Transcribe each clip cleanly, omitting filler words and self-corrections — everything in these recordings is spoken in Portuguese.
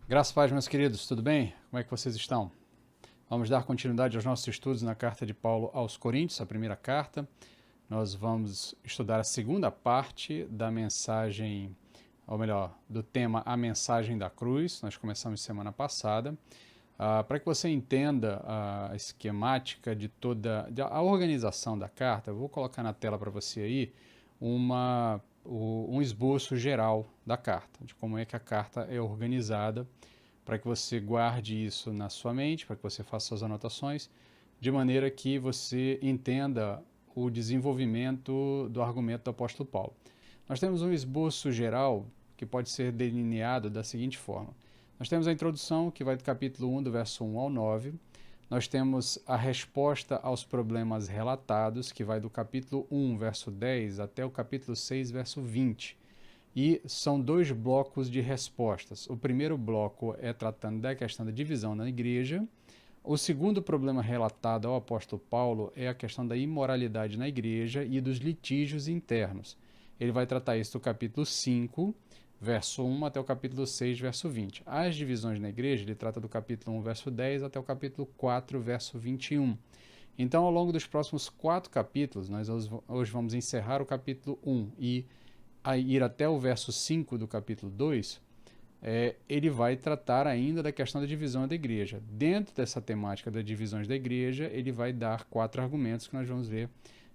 Graças a Deus, meus queridos, tudo bem? Como é que vocês estão? Vamos dar continuidade aos nossos estudos na carta de Paulo aos Coríntios, a primeira carta. Nós vamos estudar a segunda parte da mensagem, ou melhor, do tema A Mensagem da Cruz. Nós começamos semana passada. Para que você entenda a esquemática de toda a organização da carta, eu vou colocar na tela para você aí um esboço geral da carta, de como é que a carta é organizada, para que você guarde isso na sua mente, para que você faça suas anotações, de maneira que você entenda o desenvolvimento do argumento do apóstolo Paulo. Nós temos um esboço geral que pode ser delineado da seguinte forma. Nós temos a introdução, que vai do capítulo 1, do verso 1 ao 9. Nós temos a resposta aos problemas relatados, que vai do capítulo 1, verso 10, até o capítulo 6, verso 20. E são dois blocos de respostas. O primeiro bloco é tratando da questão da divisão na igreja. O segundo problema relatado ao apóstolo Paulo é a questão da imoralidade na igreja e dos litígios internos. Ele vai tratar isso do capítulo 5, verso 1 até o capítulo 6, verso 20. As divisões na igreja, ele trata do capítulo 1, verso 10 até o capítulo 4, verso 21. Então, ao longo dos próximos 4 capítulos, nós hoje vamos encerrar o capítulo 1 e a ir até o verso 5 do capítulo 2, ele vai tratar ainda da questão da divisão da igreja. Dentro dessa temática das divisões da igreja, ele vai dar 4 argumentos que nós vamos ver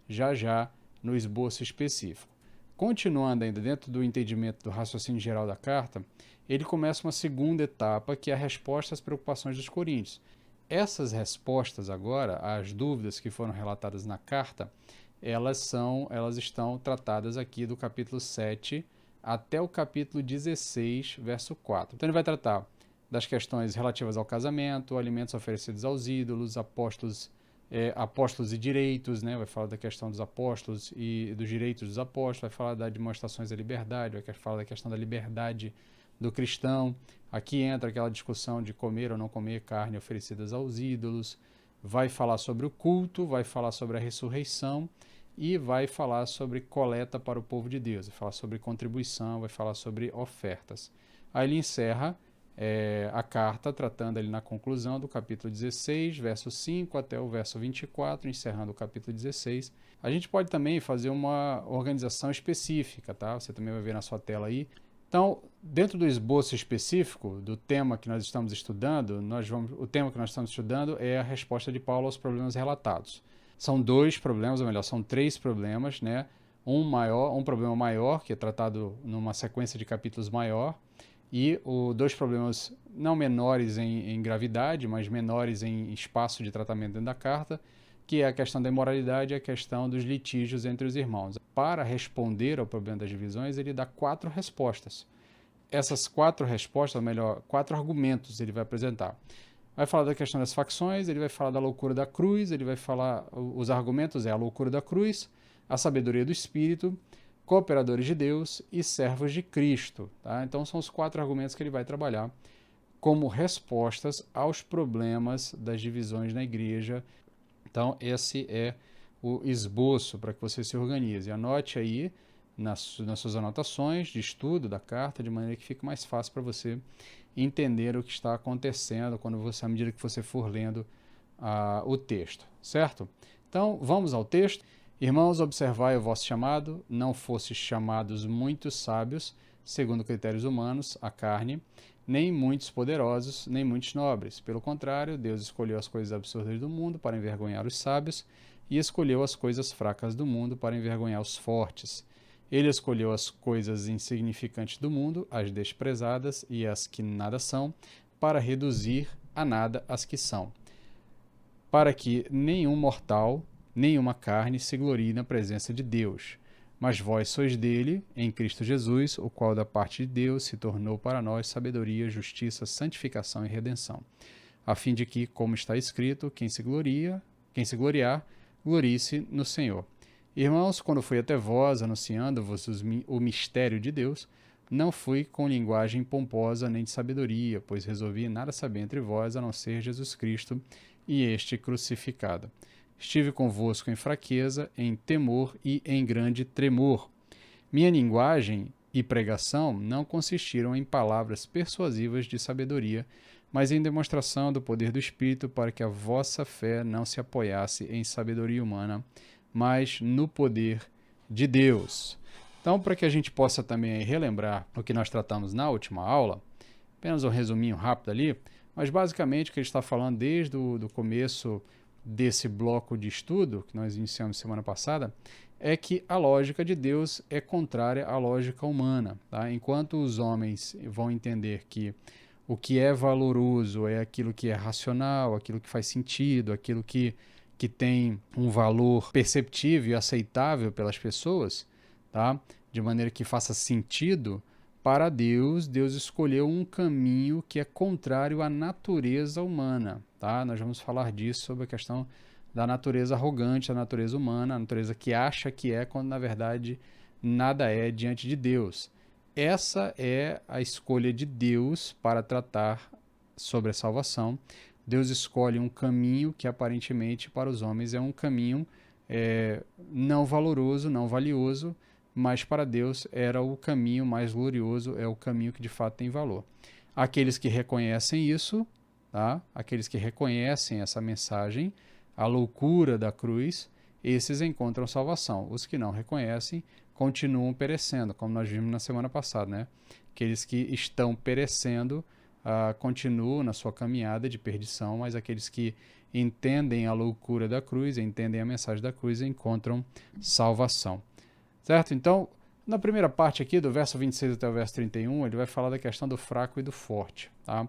já já no esboço específico. Continuando ainda dentro do entendimento do raciocínio geral da carta, ele começa uma segunda etapa, que é a resposta às preocupações dos coríntios. Essas respostas agora, às dúvidas que foram relatadas na carta, elas estão tratadas aqui do capítulo 7 até o capítulo 16, verso 4. Então ele vai tratar das questões relativas ao casamento, alimentos oferecidos aos ídolos, apóstolos e direitos, né? Vai falar da questão dos apóstolos e dos direitos dos apóstolos, vai falar das demonstrações da liberdade, vai falar da questão da liberdade do cristão. Aqui entra aquela discussão de comer ou não comer carne oferecidas aos ídolos, vai falar sobre o culto, vai falar sobre a ressurreição e vai falar sobre coleta para o povo de Deus, vai falar sobre contribuição, vai falar sobre ofertas. Aí ele encerra a carta tratando ali na conclusão do capítulo 16, verso 5 até o verso 24, encerrando o capítulo 16. A gente pode também fazer uma organização específica, tá? Você também vai ver na sua tela aí. Então, dentro do esboço específico do tema que nós estamos estudando, o tema que nós estamos estudando é a resposta de Paulo aos problemas relatados. São 2 problemas, ou melhor, são 3 problemas, né? Um problema maior, que é tratado numa sequência de capítulos maior, e 2 problemas não menores em gravidade, mas menores em espaço de tratamento dentro da carta, que é a questão da imoralidade e a questão dos litígios entre os irmãos. Para responder ao problema das divisões, ele dá 4 respostas. Essas 4 respostas, ou melhor, 4 argumentos ele vai apresentar. Vai falar da questão das facções, ele vai falar da loucura da cruz, ele vai falar, os argumentos a loucura da cruz, a sabedoria do Espírito, cooperadores de Deus e servos de Cristo. Tá? Então são os 4 argumentos que ele vai trabalhar como respostas aos problemas das divisões na igreja. Então esse é o esboço para que você se organize. Anote aí nas suas anotações de estudo da carta, de maneira que fique mais fácil para você entender o que está acontecendo à medida que você for lendo o texto, certo? Então, vamos ao texto. Irmãos, observai o vosso chamado, não fostes chamados muitos sábios, segundo critérios humanos, a carne, nem muitos poderosos, nem muitos nobres. Pelo contrário, Deus escolheu as coisas absurdas do mundo para envergonhar os sábios e escolheu as coisas fracas do mundo para envergonhar os fortes. Ele escolheu as coisas insignificantes do mundo, as desprezadas e as que nada são, para reduzir a nada as que são, para que nenhum mortal, nenhuma carne se glorie na presença de Deus. Mas vós sois dele, em Cristo Jesus, o qual da parte de Deus se tornou para nós sabedoria, justiça, santificação e redenção, a fim de que, como está escrito, quem se gloriar, glorie-se no Senhor. Irmãos, quando fui até vós, anunciando-vos o mistério de Deus, não fui com linguagem pomposa nem de sabedoria, pois resolvi nada saber entre vós, a não ser Jesus Cristo e este crucificado. Estive convosco em fraqueza, em temor e em grande tremor. Minha linguagem e pregação não consistiram em palavras persuasivas de sabedoria, mas em demonstração do poder do Espírito, para que a vossa fé não se apoiasse em sabedoria humana, mas no poder de Deus. Então, para que a gente possa também relembrar o que nós tratamos na última aula, apenas um resuminho rápido ali, mas basicamente o que ele está falando desde o começo desse bloco de estudo, que nós iniciamos semana passada, é que a lógica de Deus é contrária à lógica humana. Tá? Enquanto os homens vão entender que o que é valoroso é aquilo que é racional, aquilo que faz sentido, aquilo que tem um valor perceptível e aceitável pelas pessoas, tá? De maneira que faça sentido, para Deus, Deus escolheu um caminho que é contrário à natureza humana. Tá? Nós vamos falar disso, sobre a questão da natureza arrogante, da natureza humana, a natureza que acha que é, quando na verdade nada é diante de Deus. Essa é a escolha de Deus para tratar sobre a salvação. Deus escolhe um caminho que aparentemente para os homens é um caminho não valoroso, não valioso, mas para Deus era o caminho mais glorioso, é o caminho que de fato tem valor. Aqueles que reconhecem isso, tá? Aqueles que reconhecem essa mensagem, a loucura da cruz, esses encontram salvação. Os que não reconhecem continuam perecendo, como nós vimos na semana passada, né? Aqueles que estão perecendo continuam na sua caminhada de perdição, mas aqueles que entendem a loucura da cruz, entendem a mensagem da cruz, encontram salvação. Certo? Então, na primeira parte aqui, do verso 26 até o verso 31, ele vai falar da questão do fraco e do forte. Tá?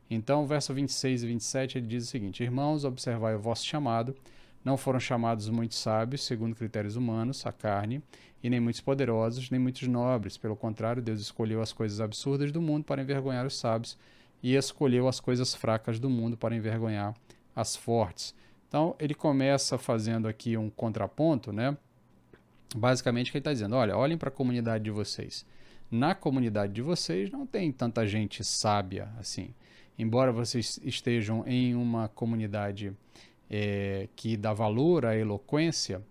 Então, verso 26 e 27, ele diz o seguinte: Irmãos, observai o vosso chamado. Não foram chamados muitos sábios, segundo critérios humanos, a carne, e nem muitos poderosos, nem muitos nobres. Pelo contrário, Deus escolheu as coisas absurdas do mundo para envergonhar os sábios, e escolheu as coisas fracas do mundo para envergonhar as fortes. Então, ele começa fazendo aqui um contraponto, né? Basicamente, o que ele está dizendo: olha, olhem para a comunidade de vocês. Na comunidade de vocês não tem tanta gente sábia assim. Embora vocês estejam em uma comunidade que dá valor à eloquência,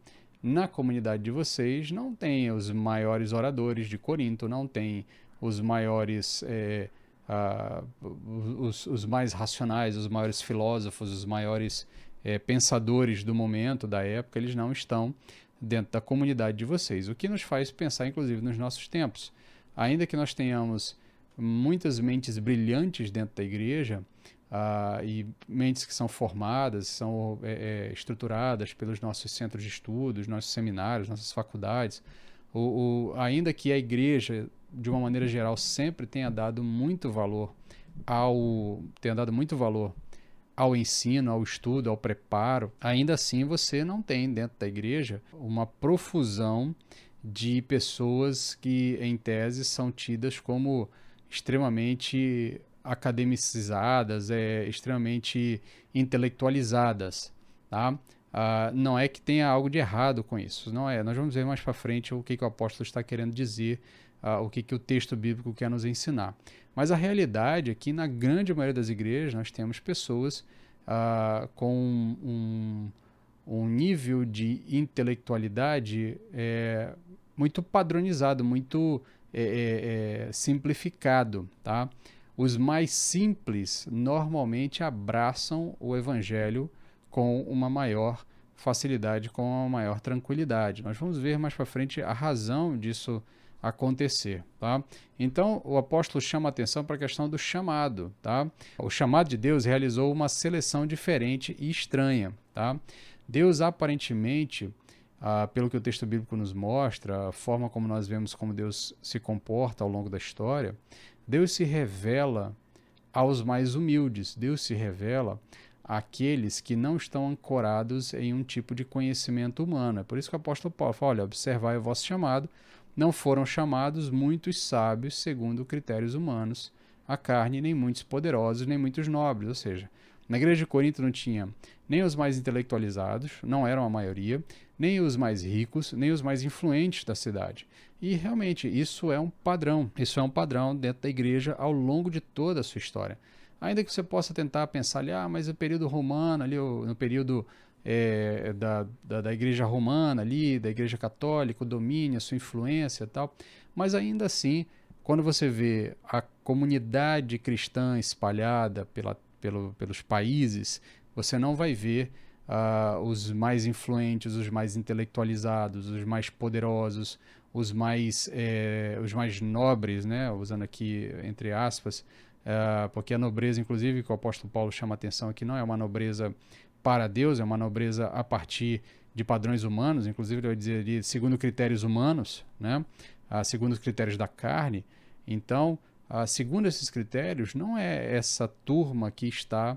na comunidade de vocês não tem os maiores oradores de Corinto, não tem os maiores, os mais racionais, os maiores filósofos, os maiores pensadores do momento, da época, eles não estão dentro da comunidade de vocês, o que nos faz pensar, inclusive, nos nossos tempos. Ainda que nós tenhamos muitas mentes brilhantes dentro da igreja, e mentes que são formadas, são estruturadas pelos nossos centros de estudos, nossos seminários, nossas faculdades, ainda que a igreja, de uma maneira geral, sempre tenha dado muito valor ao ensino, ao estudo, ao preparo, ainda assim você não tem dentro da igreja uma profusão de pessoas que, em tese, são tidas como extremamente academicizadas, extremamente intelectualizadas. Tá? Não é que tenha algo de errado com isso, não é. Nós vamos ver mais para frente o que o apóstolo está querendo dizer, o que o texto bíblico quer nos ensinar. Mas a realidade é que, na grande maioria das igrejas, nós temos pessoas com um nível de intelectualidade muito padronizado, muito simplificado. Tá? Os mais simples normalmente abraçam o evangelho com uma maior facilidade, com uma maior tranquilidade. Nós vamos ver mais para frente a razão disso acontecer, tá? Então, o apóstolo chama a atenção para a questão do chamado, tá? O chamado de Deus realizou uma seleção diferente e estranha, tá? Deus, aparentemente, pelo que o texto bíblico nos mostra, a forma como nós vemos como Deus se comporta ao longo da história, Deus se revela aos mais humildes, Deus se revela àqueles que não estão ancorados em um tipo de conhecimento humano. É por isso que o apóstolo Paulo fala: olha, observai o vosso chamado. Não foram chamados muitos sábios segundo critérios humanos, a carne, nem muitos poderosos, nem muitos nobres. Ou seja, na igreja de Corinto não tinha nem os mais intelectualizados, não eram a maioria, nem os mais ricos, nem os mais influentes da cidade. E realmente isso é um padrão dentro da igreja ao longo de toda a sua história. Ainda que você possa tentar pensar ali, mas o período romano, ali no período da Igreja Romana ali, da Igreja Católica, o domínio, a sua influência e tal. Mas ainda assim, quando você vê a comunidade cristã espalhada pelos países, você não vai ver os mais influentes, os mais intelectualizados, os mais poderosos, os mais nobres, né? Usando aqui entre aspas, porque a nobreza, inclusive, que o apóstolo Paulo chama a atenção aqui, não é uma nobreza para Deus, é uma nobreza a partir de padrões humanos, inclusive ele vai dizer ali, segundo critérios humanos, né? Segundo os critérios da carne. Então, segundo esses critérios, não é essa turma que está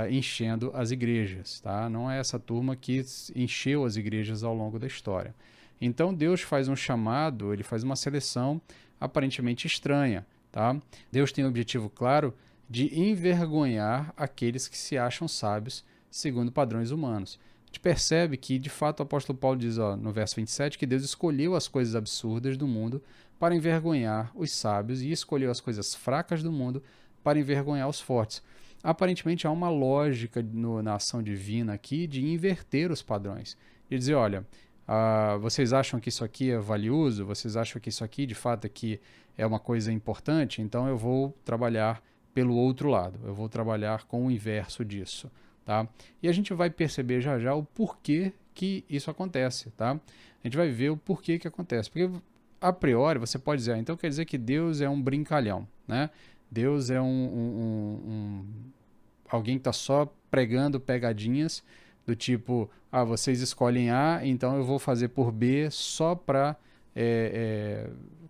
enchendo as igrejas, tá? Não é essa turma que encheu as igrejas ao longo da história. Então, Deus faz um chamado, ele faz uma seleção aparentemente estranha, tá? Deus tem o objetivo claro de envergonhar aqueles que se acham sábios segundo padrões humanos. A gente percebe que, de fato, o apóstolo Paulo diz no verso 27 que Deus escolheu as coisas absurdas do mundo para envergonhar os sábios e escolheu as coisas fracas do mundo para envergonhar os fortes. Aparentemente há uma lógica na ação divina aqui de inverter os padrões. De dizer, olha, vocês acham que isso aqui é valioso? Vocês acham que isso aqui, de fato, aqui é uma coisa importante? Então eu vou trabalhar pelo outro lado. Eu vou trabalhar com o inverso disso. Tá? E a gente vai perceber já já o porquê que isso acontece, tá? A gente vai ver o porquê que acontece. Porque, a priori, você pode dizer, então quer dizer que Deus é um brincalhão, né? Deus é alguém que está só pregando pegadinhas do tipo, vocês escolhem A, então eu vou fazer por B só para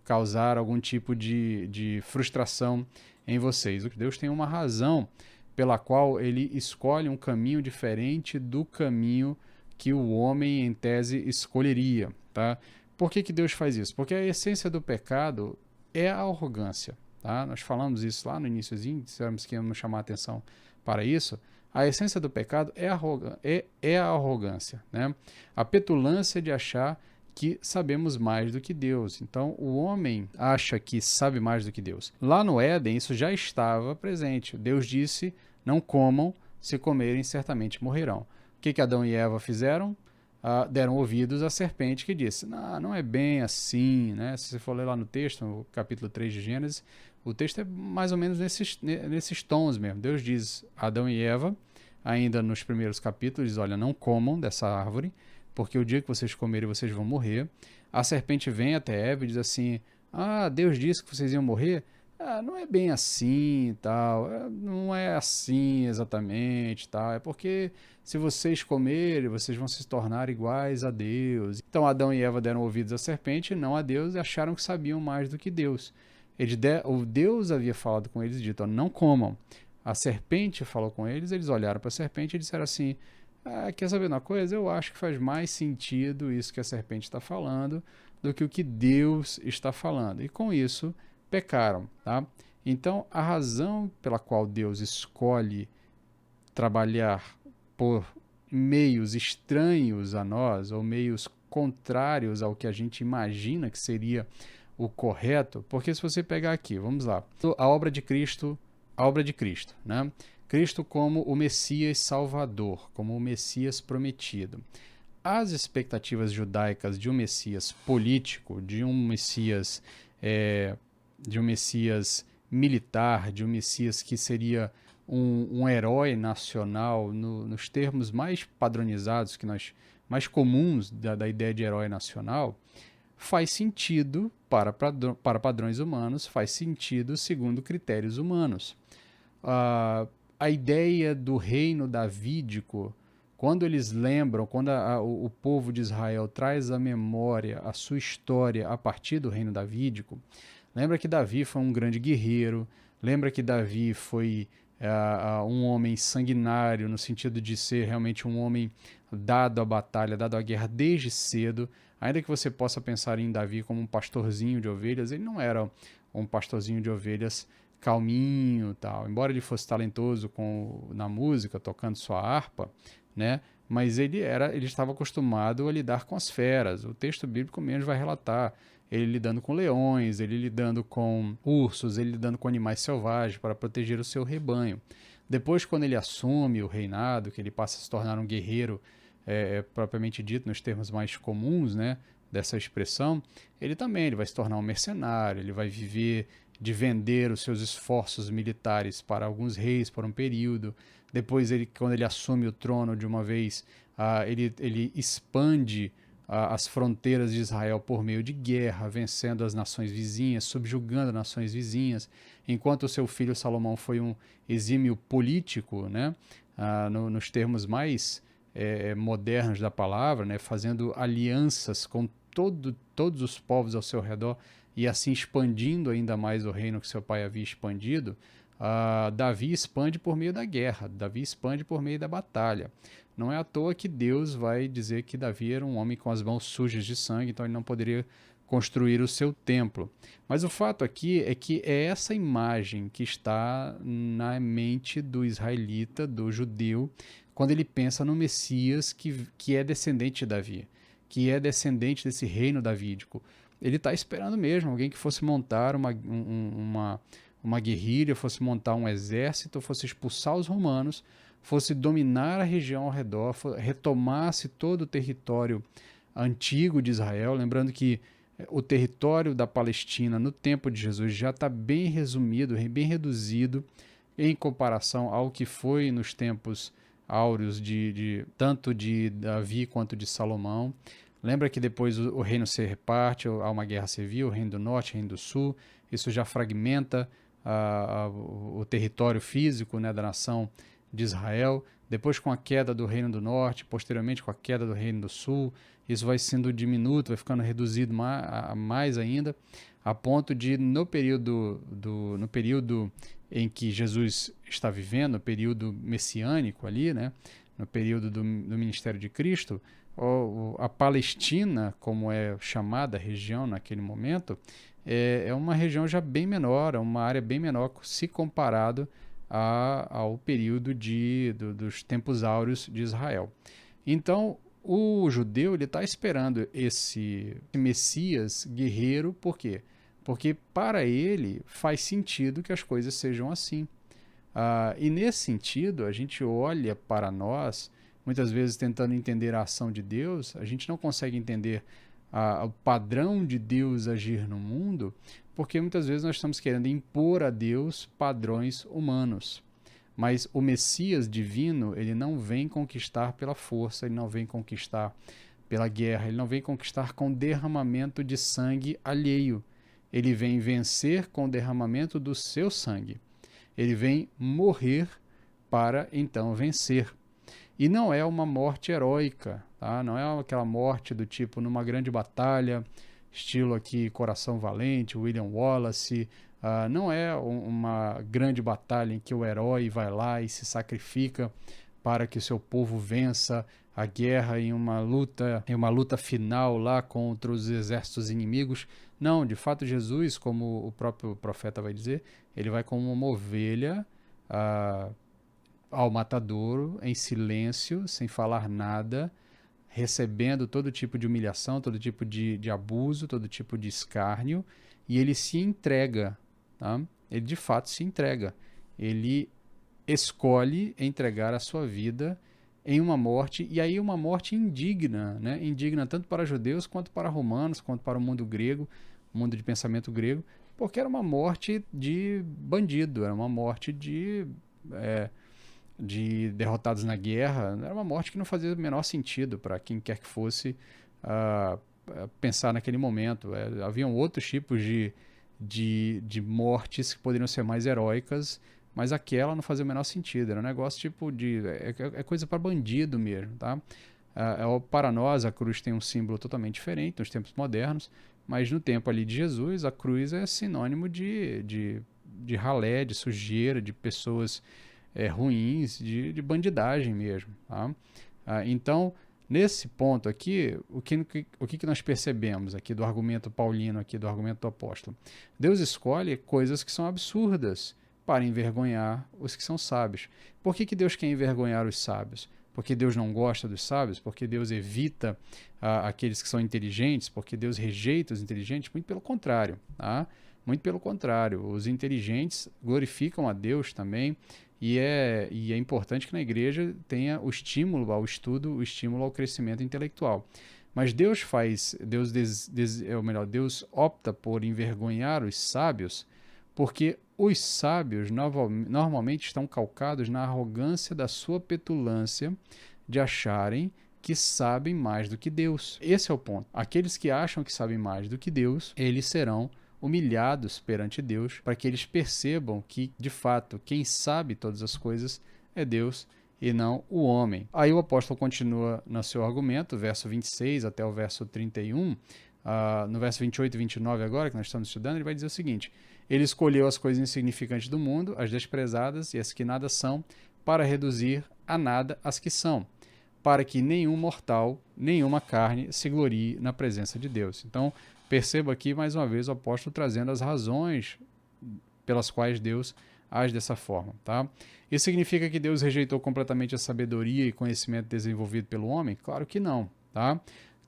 causar algum tipo de frustração em vocês. Deus tem uma razão pela qual ele escolhe um caminho diferente do caminho que o homem, em tese, escolheria. Tá? Por que Deus faz isso? Porque a essência do pecado é a arrogância. Tá? Nós falamos isso lá no iníciozinho, dissemos que íamos chamar a atenção para isso. A essência do pecado é a arrogância. Né? A petulância de achar que sabemos mais do que Deus. Então, o homem acha que sabe mais do que Deus. Lá no Éden, isso já estava presente. Deus disse, não comam, se comerem, certamente morrerão. O que Adão e Eva fizeram? Deram ouvidos à serpente que disse, não é bem assim, né? Se você for ler lá no texto, no capítulo 3 de Gênesis, o texto é mais ou menos nesses tons mesmo. Deus diz a Adão e Eva, ainda nos primeiros capítulos, diz, olha, não comam dessa árvore, porque o dia que vocês comerem, vocês vão morrer. A serpente vem até Eva e diz assim, Deus disse que vocês iam morrer? Não é bem assim, tal, não é assim exatamente, tal, é porque se vocês comerem, vocês vão se tornar iguais a Deus. Então Adão e Eva deram ouvidos à serpente, não a Deus, e acharam que sabiam mais do que Deus. O Deus havia falado com eles e dito, não comam. A serpente falou com eles, eles olharam para a serpente e disseram assim, quer saber uma coisa? Eu acho que faz mais sentido isso que a serpente está falando do que o que Deus está falando. E com isso, pecaram. Tá? Então, a razão pela qual Deus escolhe trabalhar por meios estranhos a nós, ou meios contrários ao que a gente imagina que seria o correto, porque se você pegar aqui, vamos lá, a obra de Cristo, né? Cristo como o Messias Salvador, como o Messias prometido. As expectativas judaicas de um Messias político, de um Messias militar, de um Messias que seria um herói nacional, nos termos mais padronizados, mais comuns da ideia de herói nacional, faz sentido para padrões humanos, faz sentido segundo critérios humanos. A ideia do reino davídico, quando eles lembram, quando o povo de Israel traz à memória a sua história a partir do reino davídico, lembra que Davi foi um grande guerreiro, lembra que Davi foi um homem sanguinário, no sentido de ser realmente um homem dado à batalha, dado à guerra desde cedo. Ainda que você possa pensar em Davi como um pastorzinho de ovelhas, ele não era um pastorzinho de ovelhas calminho, tal. Embora ele fosse talentoso na música, tocando sua harpa, né? Mas ele estava acostumado a lidar com as feras. O texto bíblico mesmo vai relatar ele lidando com leões, ele lidando com ursos, ele lidando com animais selvagens para proteger o seu rebanho. Depois, quando ele assume o reinado, que ele passa a se tornar um guerreiro, propriamente dito, nos termos mais comuns, né, dessa expressão, ele vai se tornar um mercenário, ele vai viver de vender os seus esforços militares para alguns reis por um período. Depois, quando ele assume o trono de uma vez, ele expande as fronteiras de Israel por meio de guerra, vencendo as nações vizinhas, subjugando as nações vizinhas, enquanto o seu filho Salomão foi um exímio político, né, nos termos mais modernos da palavra, né, fazendo alianças com todos os povos ao seu redor e assim expandindo ainda mais o reino que seu pai havia expandido. Davi expande por meio da guerra, Davi expande por meio da batalha. Não é à toa que Deus vai dizer que Davi era um homem com as mãos sujas de sangue, então ele não poderia construir o seu templo. Mas o fato aqui é que é essa imagem que está na mente do israelita, do judeu, quando ele pensa no Messias que é descendente de Davi, que é descendente desse reino davídico. Ele está esperando mesmo alguém que fosse montar uma guerrilha, fosse montar um exército, fosse expulsar os romanos, fosse dominar a região ao redor, retomasse todo o território antigo de Israel. Lembrando que o território da Palestina no tempo de Jesus já está bem resumido, bem reduzido em comparação ao que foi nos tempos áureos tanto de Davi quanto de Salomão. Lembra que depois o reino se reparte, há uma guerra civil, o reino do norte, o reino do sul, isso já fragmenta o território físico, né, da nação de Israel. Depois, com a queda do reino do norte, posteriormente com a queda do reino do sul, isso vai sendo diminuto, vai ficando reduzido mais ainda, a ponto de no período em que Jesus está vivendo, no período messiânico ali, né, no período do ministério de Cristo, a Palestina, como é chamada a região naquele momento, é uma região já bem menor, é uma área bem menor se comparado ao período dos tempos áureos de Israel. Então, o judeu está esperando esse Messias guerreiro, por quê? Porque para ele faz sentido que as coisas sejam assim. E nesse sentido, a gente olha para nós, muitas vezes tentando entender a ação de Deus, a gente não consegue entender o padrão de Deus agir no mundo, porque muitas vezes nós estamos querendo impor a Deus padrões humanos. Mas o Messias divino, ele não vem conquistar pela força, ele não vem conquistar pela guerra, ele não vem conquistar com derramamento de sangue alheio. Ele vem vencer com o derramamento do seu sangue. Ele vem morrer para então vencer. E não é uma morte heróica, tá? Não é aquela morte do tipo numa grande batalha, estilo aqui Coração Valente, William Wallace. Não é uma grande batalha em que o herói vai lá e se sacrifica para que o seu povo vença a guerra em uma luta final lá contra os exércitos inimigos. Não, de fato Jesus, como o próprio profeta vai dizer, ele vai como uma ovelha ao matadouro, em silêncio, sem falar nada, recebendo todo tipo de humilhação, todo tipo de abuso, todo tipo de escárnio, e ele se entrega, tá? Ele de fato se entrega. Ele escolhe entregar a sua vida em uma morte, e aí uma morte indigna, né? Indigna tanto para judeus, quanto para romanos, quanto para o mundo grego, mundo de pensamento grego, porque era uma morte de bandido, era uma morte de derrotados na guerra, era uma morte que não fazia o menor sentido para quem quer que fosse pensar naquele momento. Haviam outros tipos de mortes que poderiam ser mais heróicas, mas aquela não fazia o menor sentido. Era um negócio tipo é coisa para bandido mesmo, tá? Para nós, a cruz tem um símbolo totalmente diferente nos tempos modernos, mas no tempo ali de Jesus, a cruz é sinônimo de ralé, de sujeira, de pessoas ruins, de bandidagem mesmo. Tá? Então, nesse ponto aqui, o que nós percebemos aqui do argumento paulino, aqui do argumento do apóstolo? Deus escolhe coisas que são absurdas para envergonhar os que são sábios. Por que Deus quer envergonhar os sábios? Porque Deus não gosta dos sábios? Porque Deus evita aqueles que são inteligentes? Porque Deus rejeita os inteligentes? Muito pelo contrário. Tá? Muito pelo contrário. Os inteligentes glorificam a Deus também E é importante que na igreja tenha o estímulo ao estudo, o estímulo ao crescimento intelectual. Mas Deus opta por envergonhar os sábios, porque os sábios normalmente estão calcados na arrogância da sua petulância de acharem que sabem mais do que Deus. Esse é o ponto. Aqueles que acham que sabem mais do que Deus, eles serão humilhados perante Deus, para que eles percebam que, de fato, quem sabe todas as coisas é Deus e não o homem. Aí o apóstolo continua no seu argumento, verso 26 até o verso 31, no verso 28 e 29 agora, que nós estamos estudando, ele vai dizer o seguinte: ele escolheu as coisas insignificantes do mundo, as desprezadas e as que nada são, para reduzir a nada as que são, para que nenhum mortal, nenhuma carne se glorie na presença de Deus. Então, perceba aqui mais uma vez o apóstolo trazendo as razões pelas quais Deus age dessa forma, tá? Isso significa que Deus rejeitou completamente a sabedoria e conhecimento desenvolvido pelo homem? Claro que não, tá?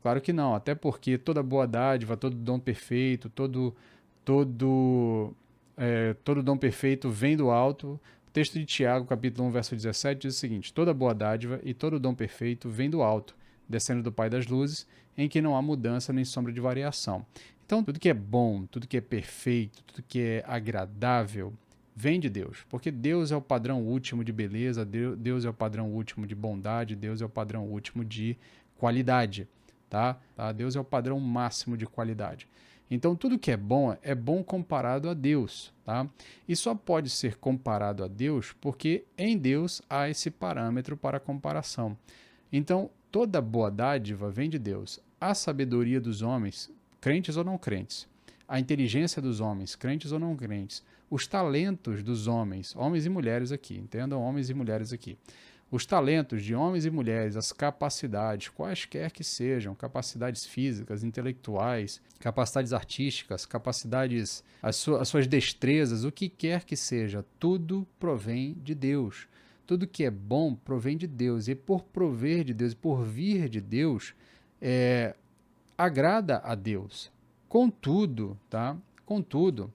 Claro que não, até porque toda boa dádiva, todo dom perfeito, todo dom perfeito vem do alto. O texto de Tiago, capítulo 1, verso 17, diz o seguinte: toda boa dádiva e todo dom perfeito vem do alto, descendo do Pai das luzes, em que não há mudança nem sombra de variação. Então, tudo que é bom, tudo que é perfeito, tudo que é agradável, vem de Deus, porque Deus é o padrão último de beleza, Deus é o padrão último de bondade, Deus é o padrão último de qualidade, tá? Deus é o padrão máximo de qualidade. Então, tudo que é bom comparado a Deus, tá? E só pode ser comparado a Deus porque em Deus há esse parâmetro para comparação. Então, toda boa dádiva vem de Deus. A sabedoria dos homens, crentes ou não crentes, a inteligência dos homens, crentes ou não crentes, os talentos dos homens, homens e mulheres aqui, entendam, homens e mulheres aqui. Os talentos de homens e mulheres, as capacidades, quaisquer que sejam, capacidades físicas, intelectuais, capacidades artísticas, capacidades, as suas destrezas, o que quer que seja, tudo provém de Deus. Tudo que é bom provém de Deus. E por prover de Deus, por vir de Deus, agrada a Deus. Contudo, tá? Contudo,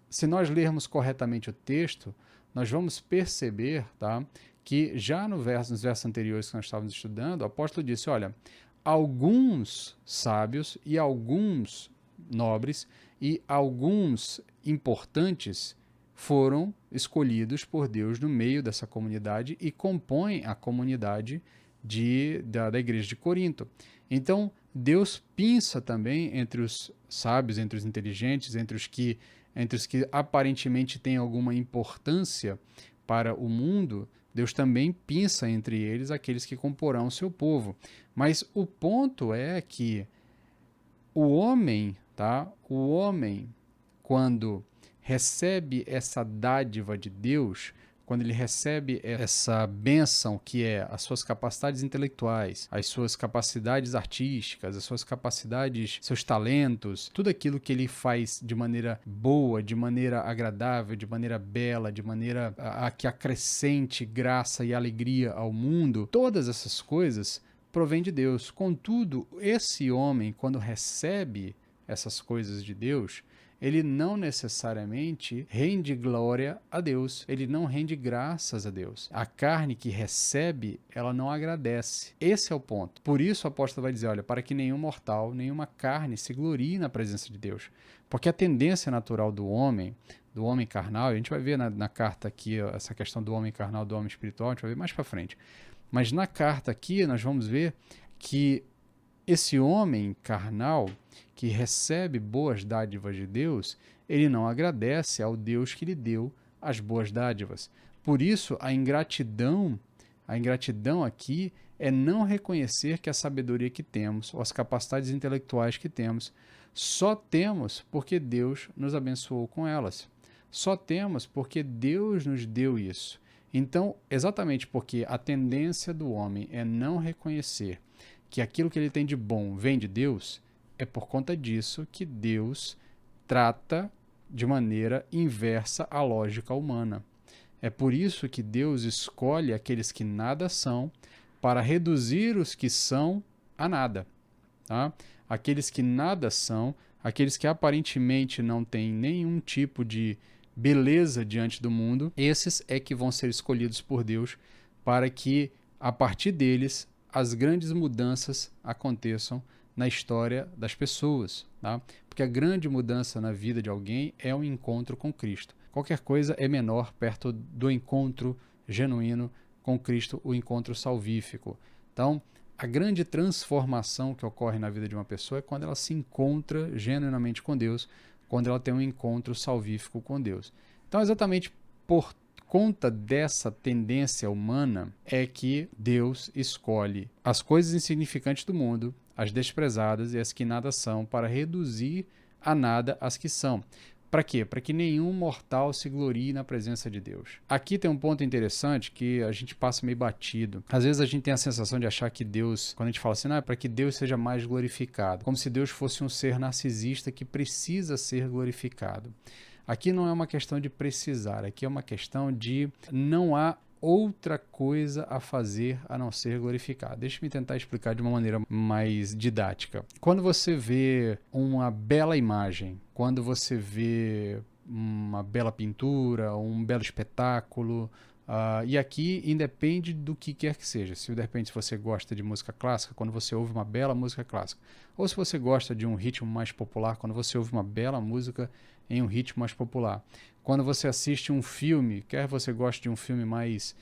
se nós lermos corretamente o texto, nós vamos perceber, tá, que já nos versos anteriores que nós estávamos estudando, o apóstolo disse, olha, alguns sábios e alguns nobres e alguns importantes foram escolhidos por Deus no meio dessa comunidade e compõem a comunidade da igreja de Corinto. Então, Deus pinça também entre os sábios, entre os inteligentes, entre os que aparentemente têm alguma importância para o mundo, Deus também pinça entre eles aqueles que comporão o seu povo. Mas o ponto é que o homem, tá? O homem, quando recebe essa dádiva de Deus, quando ele recebe essa bênção que é as suas capacidades intelectuais, as suas capacidades artísticas, as suas capacidades, seus talentos, tudo aquilo que ele faz de maneira boa, de maneira agradável, de maneira bela, de maneira que acrescente graça e alegria ao mundo, todas essas coisas provém de Deus. Contudo, esse homem, quando recebe essas coisas de Deus, ele não necessariamente rende glória a Deus, ele não rende graças a Deus. A carne que recebe, ela não agradece. Esse é o ponto. Por isso o apóstolo vai dizer, olha, para que nenhum mortal, nenhuma carne se glorie na presença de Deus. Porque a tendência natural do homem carnal, a gente vai ver na carta aqui essa questão do homem carnal, do homem espiritual, a gente vai ver mais para frente. Mas na carta aqui nós vamos ver que esse homem carnal que recebe boas dádivas de Deus, ele não agradece ao Deus que lhe deu as boas dádivas. Por isso, a ingratidão aqui é não reconhecer que a sabedoria que temos, ou as capacidades intelectuais que temos, só temos porque Deus nos abençoou com elas. Só temos porque Deus nos deu isso. Então, exatamente porque a tendência do homem é não reconhecer que aquilo que ele tem de bom vem de Deus, é por conta disso que Deus trata de maneira inversa à lógica humana. É por isso que Deus escolhe aqueles que nada são para reduzir os que são a nada. Tá? Aqueles que nada são, aqueles que aparentemente não têm nenhum tipo de beleza diante do mundo, esses é que vão ser escolhidos por Deus para que, a partir deles, as grandes mudanças aconteçam na história das pessoas, tá? Porque a grande mudança na vida de alguém é o encontro com Cristo. Qualquer coisa é menor perto do encontro genuíno com Cristo, o encontro salvífico. Então, a grande transformação que ocorre na vida de uma pessoa é quando ela se encontra genuinamente com Deus, quando ela tem um encontro salvífico com Deus. Então, exatamente por conta dessa tendência humana é que Deus escolhe as coisas insignificantes do mundo, as desprezadas e as que nada são, para reduzir a nada as que são. Para quê? Para que nenhum mortal se glorie na presença de Deus. Aqui tem um ponto interessante que a gente passa meio batido. Às vezes a gente tem a sensação de achar que Deus, quando a gente fala assim, é para que Deus seja mais glorificado, como se Deus fosse um ser narcisista que precisa ser glorificado. Aqui não é uma questão de precisar, aqui é uma questão de não há outra coisa a fazer a não ser glorificar. Deixa-me tentar explicar de uma maneira mais didática. Quando você vê uma bela imagem, quando você vê uma bela pintura, um belo espetáculo, e aqui independe do que quer que seja. Se de repente você gosta de música clássica, quando você ouve uma bela música clássica, ou se você gosta de um ritmo mais popular, quando você ouve uma bela música em um ritmo mais popular. Quando você assiste um filme, quer você goste de um filme mais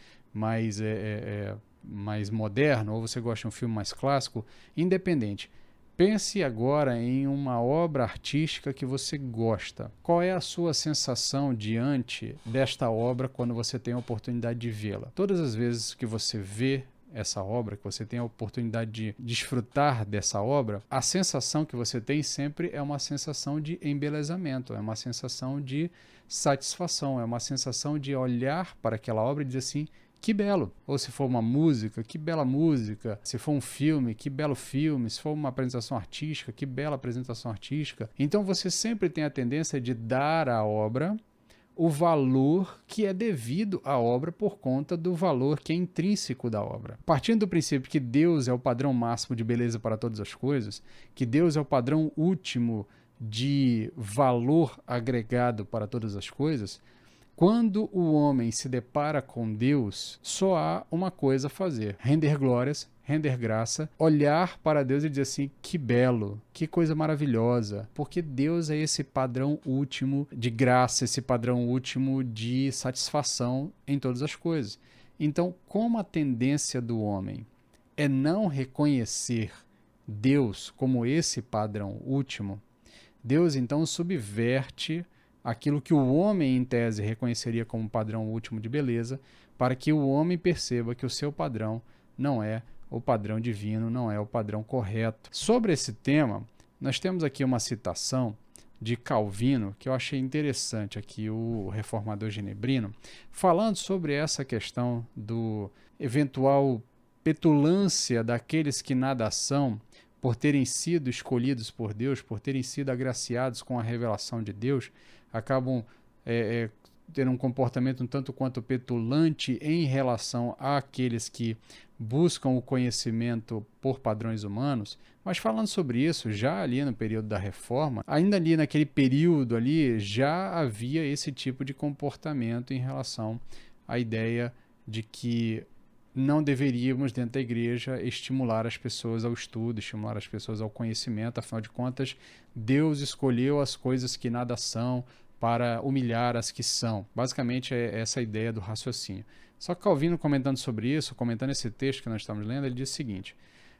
moderno, ou você gosta de um filme mais clássico, independente. Pense agora em uma obra artística que você gosta. Qual é a sua sensação diante desta obra quando você tem a oportunidade de vê-la? Todas as vezes que você vê essa obra, que você tem a oportunidade de desfrutar dessa obra, a sensação que você tem sempre é uma sensação de embelezamento, é uma sensação de satisfação, é uma sensação de olhar para aquela obra e dizer assim, que belo. Ou se for uma música, que bela música. Se for um filme, que belo filme. Se for uma apresentação artística, que bela apresentação artística. Então você sempre tem a tendência de dar à obra o valor que é devido à obra por conta do valor que é intrínseco da obra. Partindo do princípio que Deus é o padrão máximo de beleza para todas as coisas, que Deus é o padrão último de valor agregado para todas as coisas, quando o homem se depara com Deus, só há uma coisa a fazer: render glórias, render graça, olhar para Deus e dizer assim, que belo, que coisa maravilhosa, porque Deus é esse padrão último de graça, esse padrão último de satisfação em todas as coisas. Então, como a tendência do homem é não reconhecer Deus como esse padrão último, Deus então subverte aquilo que o homem, em tese, reconheceria como padrão último de beleza, para que o homem perceba que o seu padrão não é o padrão divino, não é o padrão correto. Sobre esse tema, nós temos aqui uma citação de Calvino, que eu achei interessante aqui, o reformador genebrino, falando sobre essa questão do eventual petulância daqueles que nada são, por terem sido escolhidos por Deus, por terem sido agraciados com a revelação de Deus, acabam tendo um comportamento um tanto quanto petulante em relação àqueles que buscam o conhecimento por padrões humanos. Mas falando sobre isso, já ali no período da Reforma, ainda ali naquele período ali, já havia esse tipo de comportamento em relação à ideia de que não deveríamos, dentro da igreja, estimular as pessoas ao estudo, estimular as pessoas ao conhecimento. Afinal de contas, Deus escolheu as coisas que nada são para humilhar as que são. Basicamente, é essa a ideia do raciocínio. Só que Calvino, comentando sobre isso, comentando esse texto que nós estamos lendo, ele diz o seguinte: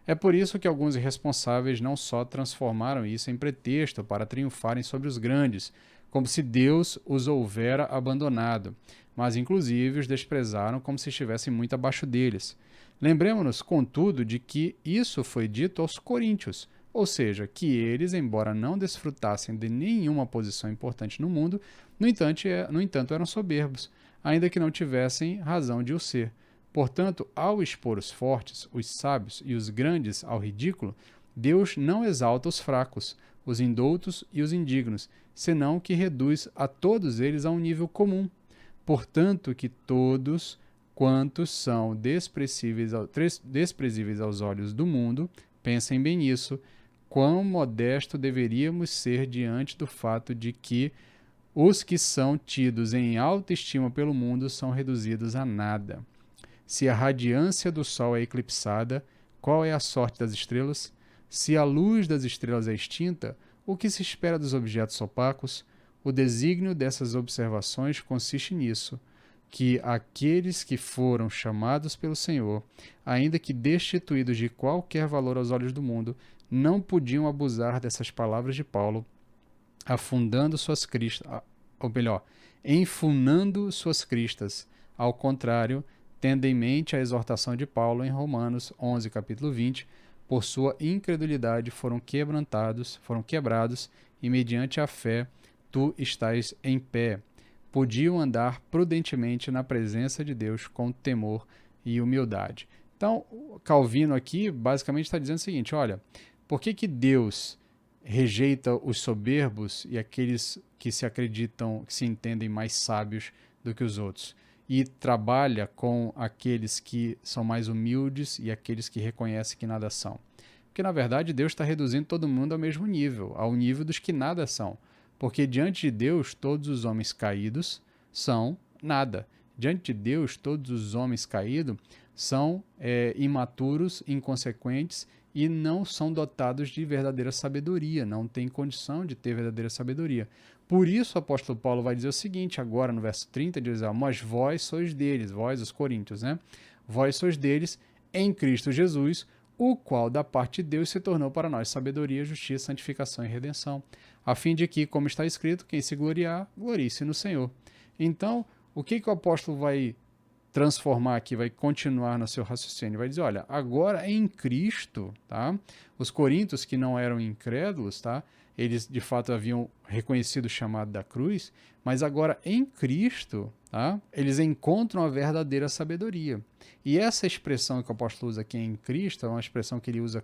é por isso que alguns irresponsáveis não só transformaram isso em pretexto para triunfarem sobre os grandes, como se Deus os houvera abandonado, mas inclusive os desprezaram como se estivessem muito abaixo deles. Lembremos-nos, contudo, de que isso foi dito aos coríntios, ou seja, que eles, embora não desfrutassem de nenhuma posição importante no mundo, no entanto eram soberbos, ainda que não tivessem razão de o ser. Portanto, ao expor os fortes, os sábios e os grandes ao ridículo, Deus não exalta os fracos, os indoutos e os indignos, senão que reduz a todos eles a um nível comum. Portanto, que todos quantos são desprezíveis aos olhos do mundo, pensem bem nisso, quão modesto deveríamos ser diante do fato de que Os que são tidos em alta estima pelo mundo são reduzidos a nada. Se a radiância do sol é eclipsada, qual é a sorte das estrelas? Se a luz das estrelas é extinta, o que se espera dos objetos opacos? O desígnio dessas observações consiste nisso, que aqueles que foram chamados pelo Senhor, ainda que destituídos de qualquer valor aos olhos do mundo, não podiam abusar dessas palavras de Paulo, afundando suas cristas, ou melhor, enfunando suas cristas. Ao contrário, tendo em mente a exortação de Paulo em Romanos 11, capítulo 20, por sua incredulidade foram quebrados, e mediante a fé tu estás em pé. Podiam andar prudentemente na presença de Deus com temor e humildade. Então, Calvino aqui basicamente está dizendo o seguinte, olha, por que Deus rejeita os soberbos e aqueles que se acreditam, que se entendem mais sábios do que os outros, e trabalha com aqueles que são mais humildes e aqueles que reconhecem que nada são? Porque, na verdade, Deus está reduzindo todo mundo ao mesmo nível, ao nível dos que nada são. Porque diante de Deus, todos os homens caídos são nada. Diante de Deus, todos os homens caídos são imaturos, inconsequentes e não são dotados de verdadeira sabedoria, não têm condição de ter verdadeira sabedoria. Por isso o apóstolo Paulo vai dizer o seguinte, agora no verso 30, diz, mas vós sois deles, vós os coríntios, né? Vós sois deles em Cristo Jesus, o qual da parte de Deus se tornou para nós sabedoria, justiça, santificação e redenção, a fim de que, como está escrito, quem se gloriar, glorie-se no Senhor. Então, o que o apóstolo vai transformar aqui, vai continuar no seu raciocínio? Vai dizer, olha, agora em Cristo, tá? Os coríntios que não eram incrédulos, tá? Eles de fato haviam reconhecido o chamado da cruz, mas agora em Cristo, tá? Eles encontram a verdadeira sabedoria. E essa expressão que o apóstolo usa aqui em Cristo é uma expressão que ele usa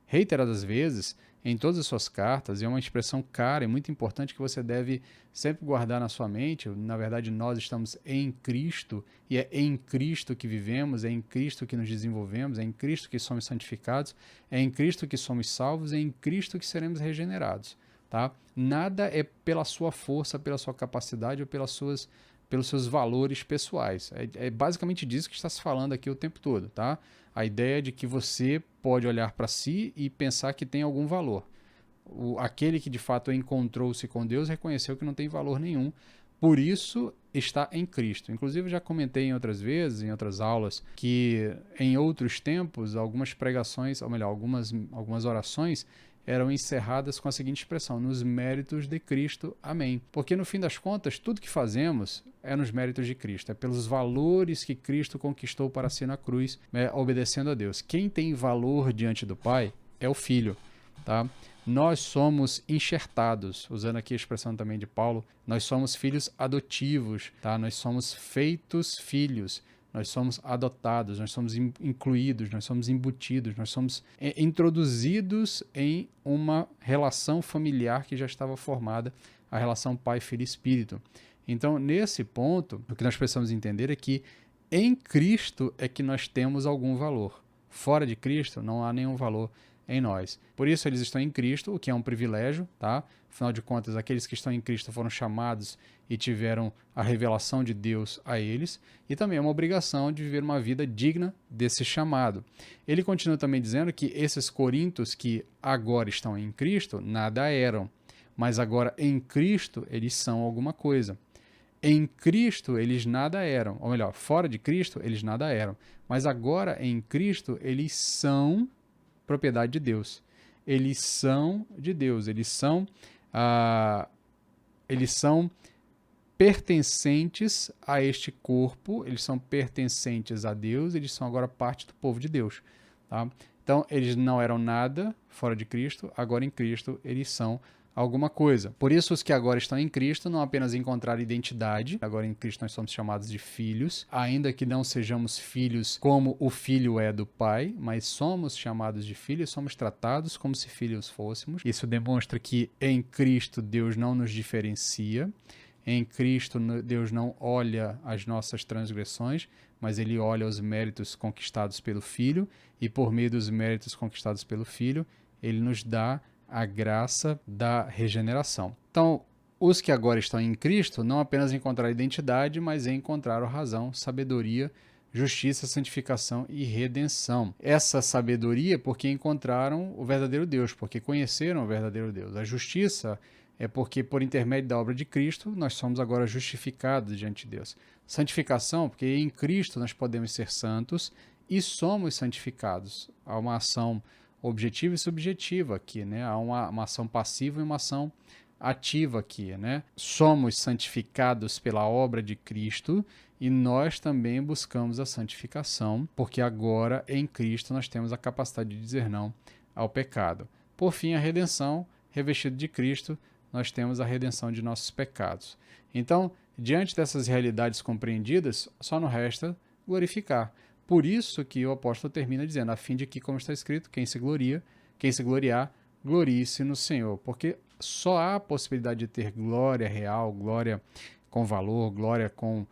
reiteradas vezes em todas as suas cartas, e é uma expressão cara e muito importante que você deve sempre guardar na sua mente. Na verdade, nós estamos em Cristo, e é em Cristo que vivemos, é em Cristo que nos desenvolvemos, é em Cristo que somos santificados, é em Cristo que somos salvos, é em Cristo que seremos regenerados. Tá? Nada é pela sua força, pela sua capacidade ou pelos seus valores pessoais. É basicamente disso que está se falando aqui o tempo todo, tá? A ideia de que você pode olhar para si e pensar que tem algum valor. Aquele que de fato encontrou-se com Deus reconheceu que não tem valor nenhum, por isso está em Cristo. Inclusive, já comentei em outras vezes, em outras aulas, que em outros tempos, algumas pregações, ou melhor, algumas orações eram encerradas com a seguinte expressão: nos méritos de Cristo, amém. Porque no fim das contas, tudo que fazemos é nos méritos de Cristo, é pelos valores que Cristo conquistou para si na cruz, obedecendo a Deus. Quem tem valor diante do Pai é o Filho, tá? Nós somos enxertados, usando aqui a expressão também de Paulo, nós somos filhos adotivos, tá? Nós somos feitos filhos. Nós somos adotados, nós somos incluídos, nós somos embutidos, nós somos introduzidos em uma relação familiar que já estava formada, a relação pai, filho e espírito. Então, nesse ponto, o que nós precisamos entender é que em Cristo é que nós temos algum valor. Fora de Cristo não há nenhum valor em nós. Por isso eles estão em Cristo, o que é um privilégio, tá? Afinal de contas, aqueles que estão em Cristo foram chamados e tiveram a revelação de Deus a eles, e também é uma obrigação de viver uma vida digna desse chamado. Ele continua também dizendo que esses coríntios que agora estão em Cristo nada eram, mas agora em Cristo eles são alguma coisa. Em Cristo eles nada eram, ou melhor, fora de Cristo eles nada eram, mas agora em Cristo eles são propriedade de Deus. Eles são de Deus, eles são pertencentes a este corpo, eles são pertencentes a Deus, eles são agora parte do povo de Deus. Tá? Então, eles não eram nada fora de Cristo, agora em Cristo eles são alguma coisa. Por isso, os que agora estão em Cristo não apenas encontraram identidade, agora em Cristo nós somos chamados de filhos, ainda que não sejamos filhos como o filho é do Pai, mas somos chamados de filhos, somos tratados como se filhos fôssemos. Isso demonstra que em Cristo Deus não nos diferencia, em Cristo Deus não olha as nossas transgressões, mas Ele olha os méritos conquistados pelo Filho, e por meio dos méritos conquistados pelo Filho, Ele nos dá a graça da regeneração. Então, os que agora estão em Cristo não apenas encontraram identidade, mas encontraram razão, sabedoria, justiça, santificação e redenção. Essa sabedoria porque encontraram o verdadeiro Deus, porque conheceram o verdadeiro Deus. A justiça é porque, por intermédio da obra de Cristo, nós somos agora justificados diante de Deus. Santificação, porque em Cristo nós podemos ser santos e somos santificados. Há uma ação objetiva e subjetiva aqui, né? Há uma ação passiva e uma ação ativa aqui, né? Somos santificados pela obra de Cristo e nós também buscamos a santificação, porque agora em Cristo nós temos a capacidade de dizer não ao pecado. Por fim, a redenção, revestido de Cristo, nós temos a redenção de nossos pecados. Então, diante dessas realidades compreendidas, só nos resta glorificar. Por isso que o apóstolo termina dizendo, a fim de que, como está escrito, quem se gloriar, glorie-se no Senhor. Porque só há a possibilidade de ter glória real, glória com valor, glória com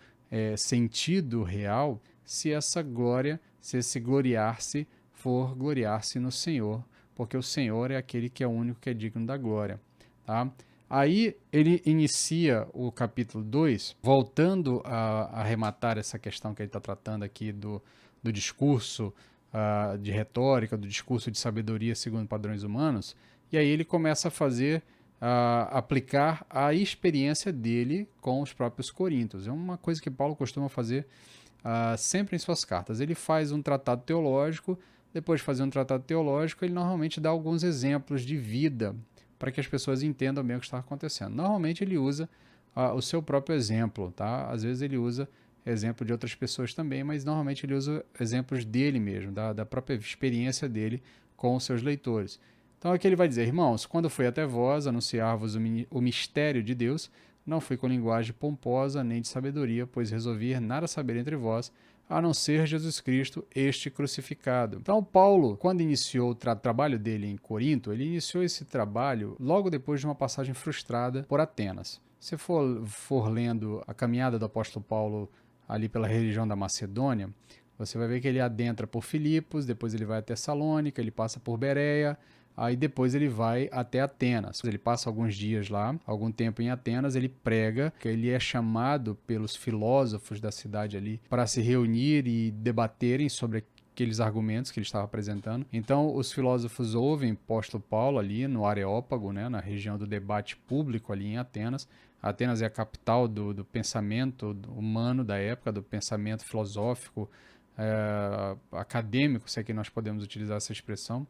sentido real, se essa glória, se esse gloriar-se for gloriar-se no Senhor, porque o Senhor é aquele que é o único que é digno da glória. Tá? Aí ele inicia o capítulo 2, voltando a arrematar essa questão que ele está tratando aqui do discurso de retórica, do discurso de sabedoria segundo padrões humanos, e aí ele começa a fazer, aplicar a experiência dele com os próprios coríntios. É uma coisa que Paulo costuma fazer sempre em suas cartas. Ele faz um tratado teológico, depois de fazer um tratado teológico, ele normalmente dá alguns exemplos de vida para que as pessoas entendam bem o que está acontecendo. Normalmente ele usa o seu próprio exemplo, tá? Às vezes ele usa exemplo de outras pessoas também, mas normalmente ele usa exemplos dele mesmo, da própria experiência dele com os seus leitores. Então aqui ele vai dizer, irmãos, quando fui até vós anunciar-vos o mistério de Deus, não fui com linguagem pomposa nem de sabedoria, pois resolvi nada saber entre vós, a não ser Jesus Cristo, este crucificado. Então, Paulo, quando iniciou o trabalho dele em Corinto, ele iniciou esse trabalho logo depois de uma passagem frustrada por Atenas. Se for lendo a caminhada do apóstolo Paulo ali pela região da Macedônia, você vai ver que ele adentra por Filipos, depois ele vai a Tessalônica, ele passa por Bereia, aí depois ele vai até Atenas. Ele passa alguns dias lá, algum tempo em Atenas, ele prega, que ele é chamado pelos filósofos da cidade ali para se reunir e debaterem sobre aqueles argumentos que ele estava apresentando. Então, os filósofos ouvem o apóstolo Paulo ali no Areópago, né, na região do debate público ali em Atenas. Atenas é a capital do pensamento humano da época, do pensamento filosófico, acadêmico, se é que nós podemos utilizar essa expressão.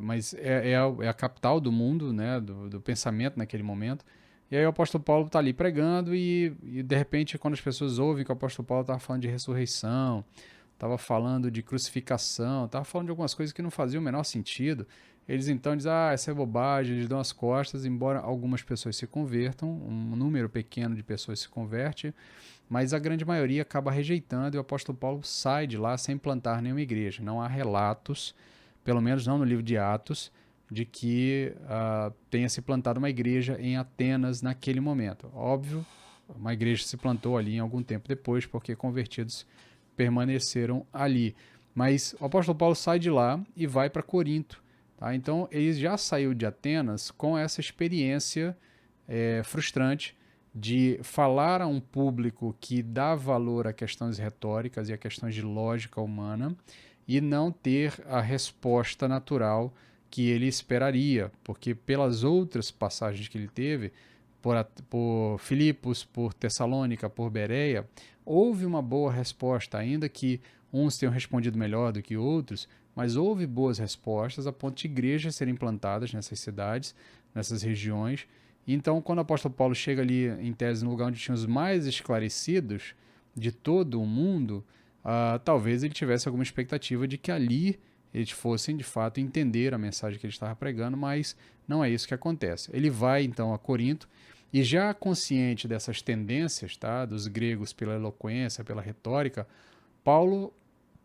Mas é a capital do mundo, né, do pensamento naquele momento. E aí o apóstolo Paulo está ali pregando e de repente quando as pessoas ouvem que o apóstolo Paulo estava falando de ressurreição, estava falando de crucificação, estava falando de algumas coisas que não faziam o menor sentido, eles então dizem, essa é bobagem, eles dão as costas, embora algumas pessoas se convertam, um número pequeno de pessoas se converte, mas a grande maioria acaba rejeitando e o apóstolo Paulo sai de lá sem plantar nenhuma igreja. Não há relatos, pelo menos não no livro de Atos, de que tenha se plantado uma igreja em Atenas naquele momento. Óbvio, uma igreja se plantou ali em algum tempo depois, porque convertidos permaneceram ali. Mas o apóstolo Paulo sai de lá e vai para Corinto. Tá? Então, ele já saiu de Atenas com essa experiência frustrante de falar a um público que dá valor a questões retóricas e a questões de lógica humana, e não ter a resposta natural que ele esperaria, porque pelas outras passagens que ele teve, por Filipos, por Tessalônica, por Bereia, houve uma boa resposta, ainda que uns tenham respondido melhor do que outros, mas houve boas respostas a ponto de igrejas serem plantadas nessas cidades, nessas regiões. Então, quando o apóstolo Paulo chega ali, em tese, no lugar onde tinha os mais esclarecidos de todo o mundo, talvez ele tivesse alguma expectativa de que ali eles fossem, de fato, entender a mensagem que ele estava pregando, mas não é isso que acontece. Ele vai, então, a Corinto, e já consciente dessas tendências, tá, dos gregos pela eloquência, pela retórica, Paulo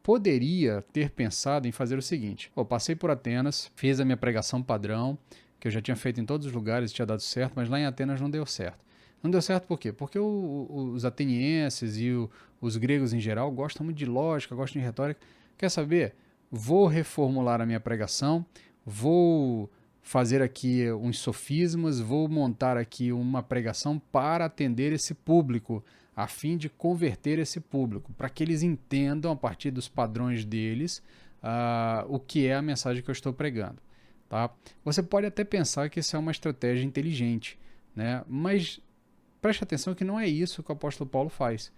poderia ter pensado em fazer o seguinte: passei por Atenas, fiz a minha pregação padrão, que eu já tinha feito em todos os lugares, tinha dado certo, mas lá em Atenas não deu certo. Não deu certo por quê? Porque os atenienses e os gregos em geral gostam muito de lógica, gostam de retórica. Quer saber? Vou reformular a minha pregação, vou fazer aqui uns sofismas, vou montar aqui uma pregação para atender esse público, a fim de converter esse público, para que eles entendam, a partir dos padrões deles, o que é a mensagem que eu estou pregando. Tá? Você pode até pensar que isso é uma estratégia inteligente, né? Mas preste atenção que não é isso que o apóstolo Paulo faz.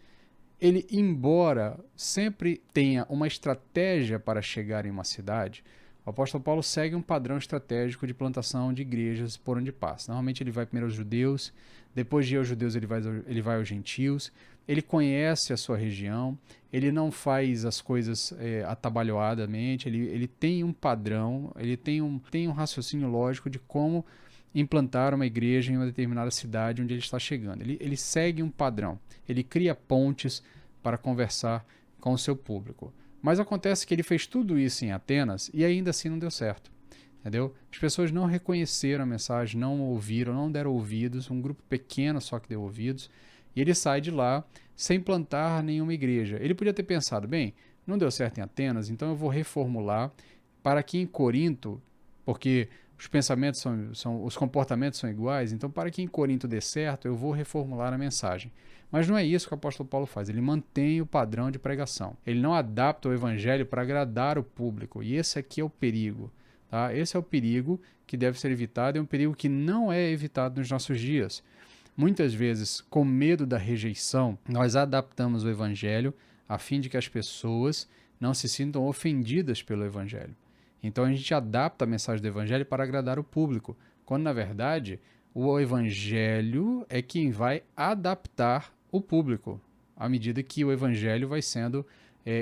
Ele, embora sempre tenha uma estratégia para chegar em uma cidade, o apóstolo Paulo segue um padrão estratégico de plantação de igrejas por onde passa. Normalmente ele vai primeiro aos judeus, depois de ir aos judeus ele vai aos gentios, ele conhece a sua região, ele não faz as coisas atabalhoadamente, ele tem um padrão, ele tem um raciocínio lógico de como implantar uma igreja em uma determinada cidade onde ele está chegando. Ele segue um padrão, ele cria pontes para conversar com o seu público. Mas acontece que ele fez tudo isso em Atenas e ainda assim não deu certo. Entendeu? As pessoas não reconheceram a mensagem, não ouviram, não deram ouvidos, um grupo pequeno só que deu ouvidos, e ele sai de lá sem plantar nenhuma igreja. Ele podia ter pensado, bem, não deu certo em Atenas, então eu vou reformular para que em Corinto, porque os pensamentos os comportamentos são iguais, então para que em Corinto dê certo, eu vou reformular a mensagem. Mas não é isso que o apóstolo Paulo faz, ele mantém o padrão de pregação. Ele não adapta o evangelho para agradar o público, e esse aqui é o perigo. Tá? Esse é o perigo que deve ser evitado, é um perigo que não é evitado nos nossos dias. Muitas vezes, com medo da rejeição, nós adaptamos o evangelho a fim de que as pessoas não se sintam ofendidas pelo evangelho. Então a gente adapta a mensagem do evangelho para agradar o público, quando na verdade o evangelho é quem vai adaptar o público, à medida que o evangelho vai sendo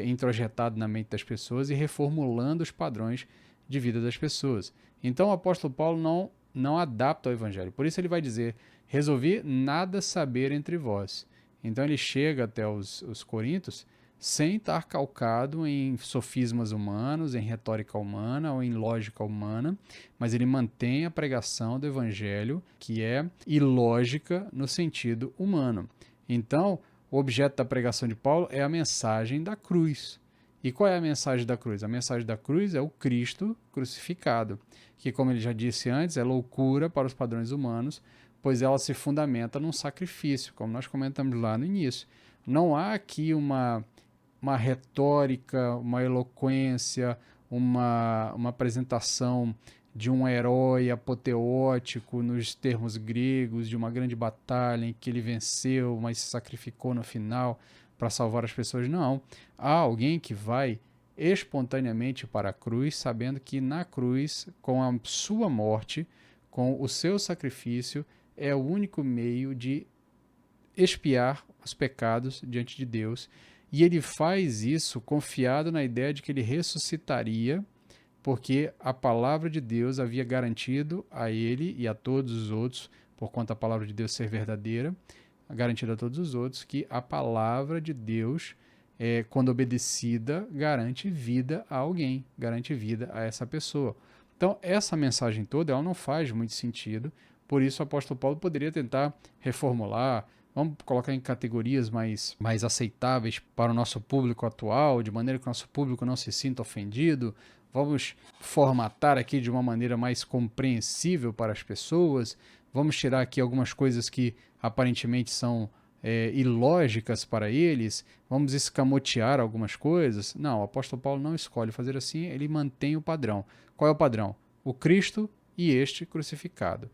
introjetado na mente das pessoas e reformulando os padrões de vida das pessoas. Então o apóstolo Paulo não adapta ao evangelho. Por isso ele vai dizer, resolvi nada saber entre vós. Então ele chega até os coríntios sem estar calcado em sofismas humanos, em retórica humana ou em lógica humana, mas ele mantém a pregação do evangelho, que é ilógica no sentido humano. Então, o objeto da pregação de Paulo é a mensagem da cruz. E qual é a mensagem da cruz? A mensagem da cruz é o Cristo crucificado, que, como ele já disse antes, é loucura para os padrões humanos, pois ela se fundamenta num sacrifício, como nós comentamos lá no início. Não há aqui uma retórica, uma eloquência, uma apresentação de um herói apoteótico nos termos gregos, de uma grande batalha em que ele venceu, mas se sacrificou no final para salvar as pessoas. Não. Há alguém que vai espontaneamente para a cruz, sabendo que na cruz, com a sua morte, com o seu sacrifício, é o único meio de expiar os pecados diante de Deus. E ele faz isso confiado na ideia de que ele ressuscitaria, porque a palavra de Deus havia garantido a ele e a todos os outros, por conta da palavra de Deus ser verdadeira, garantido a todos os outros que a palavra de Deus, quando obedecida, garante vida a alguém, garante vida a essa pessoa. Então, essa mensagem toda ela não faz muito sentido, por isso o apóstolo Paulo poderia tentar reformular, vamos colocar em categorias mais aceitáveis para o nosso público atual, de maneira que o nosso público não se sinta ofendido. Vamos formatar aqui de uma maneira mais compreensível para as pessoas. Vamos tirar aqui algumas coisas que aparentemente são ilógicas para eles. Vamos escamotear algumas coisas. Não, o apóstolo Paulo não escolhe fazer assim, ele mantém o padrão. Qual é o padrão? O Cristo e este crucificado.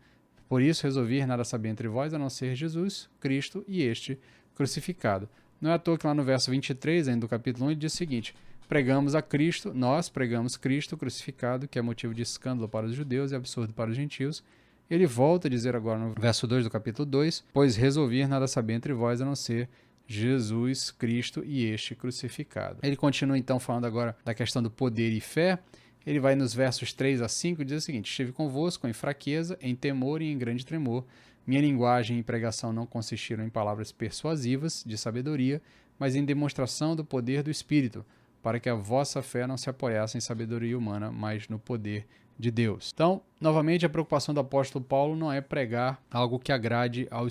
Por isso resolvi nada saber entre vós, a não ser Jesus, Cristo e este crucificado. Não é à toa que lá no verso 23, ainda do capítulo 1, ele diz o seguinte, pregamos a Cristo, nós pregamos Cristo crucificado, que é motivo de escândalo para os judeus e absurdo para os gentios. Ele volta a dizer agora no verso 2 do capítulo 2, pois resolvi nada saber entre vós, a não ser Jesus, Cristo e este crucificado. Ele continua então falando agora da questão do poder e fé. Ele vai nos versos 3 a 5 e diz o seguinte, estive convosco em fraqueza, em temor e em grande tremor. Minha linguagem e pregação não consistiram em palavras persuasivas de sabedoria, mas em demonstração do poder do Espírito, para que a vossa fé não se apoiasse em sabedoria humana, mas no poder de Deus. Então, novamente, a preocupação do apóstolo Paulo não é pregar algo que agrade ao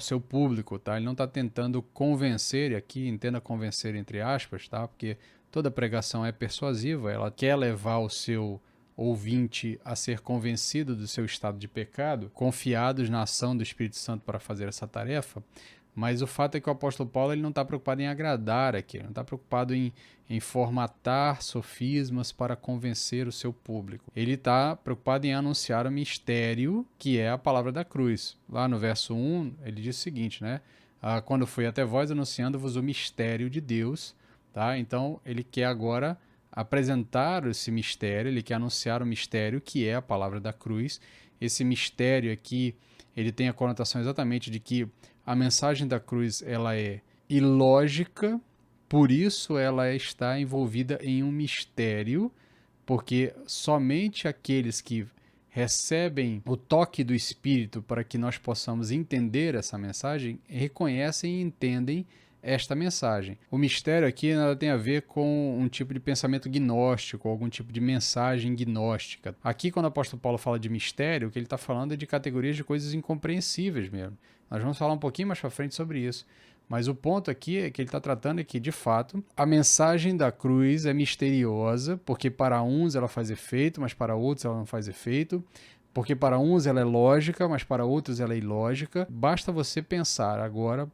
seu público, tá? Ele não está tentando convencer, e aqui entenda convencer entre aspas, tá? Porque toda pregação é persuasiva, ela quer levar o seu ouvinte a ser convencido do seu estado de pecado, confiados na ação do Espírito Santo para fazer essa tarefa. Mas o fato é que o apóstolo Paulo ele não está preocupado em agradar aqui, ele não está preocupado em formatar sofismas para convencer o seu público. Ele está preocupado em anunciar o mistério que é a palavra da cruz. Lá no verso 1, ele diz o seguinte, né? Quando fui até vós anunciando-vos o mistério de Deus, tá? Então ele quer agora apresentar esse mistério, ele quer anunciar o mistério que é a palavra da cruz. Esse mistério aqui, ele tem a conotação exatamente de que a mensagem da cruz ela é ilógica, por isso ela está envolvida em um mistério, porque somente aqueles que recebem o toque do Espírito para que nós possamos entender essa mensagem, reconhecem e entendem esta mensagem. O mistério aqui nada tem a ver com um tipo de pensamento gnóstico, algum tipo de mensagem gnóstica. Aqui, quando o apóstolo Paulo fala de mistério, o que ele está falando é de categorias de coisas incompreensíveis mesmo. Nós vamos falar um pouquinho mais para frente sobre isso. Mas o ponto aqui é que ele está tratando é que, de fato, a mensagem da cruz é misteriosa, porque para uns ela faz efeito, mas para outros ela não faz efeito. Porque para uns ela é lógica, mas para outros ela é ilógica. Basta você pensar agora,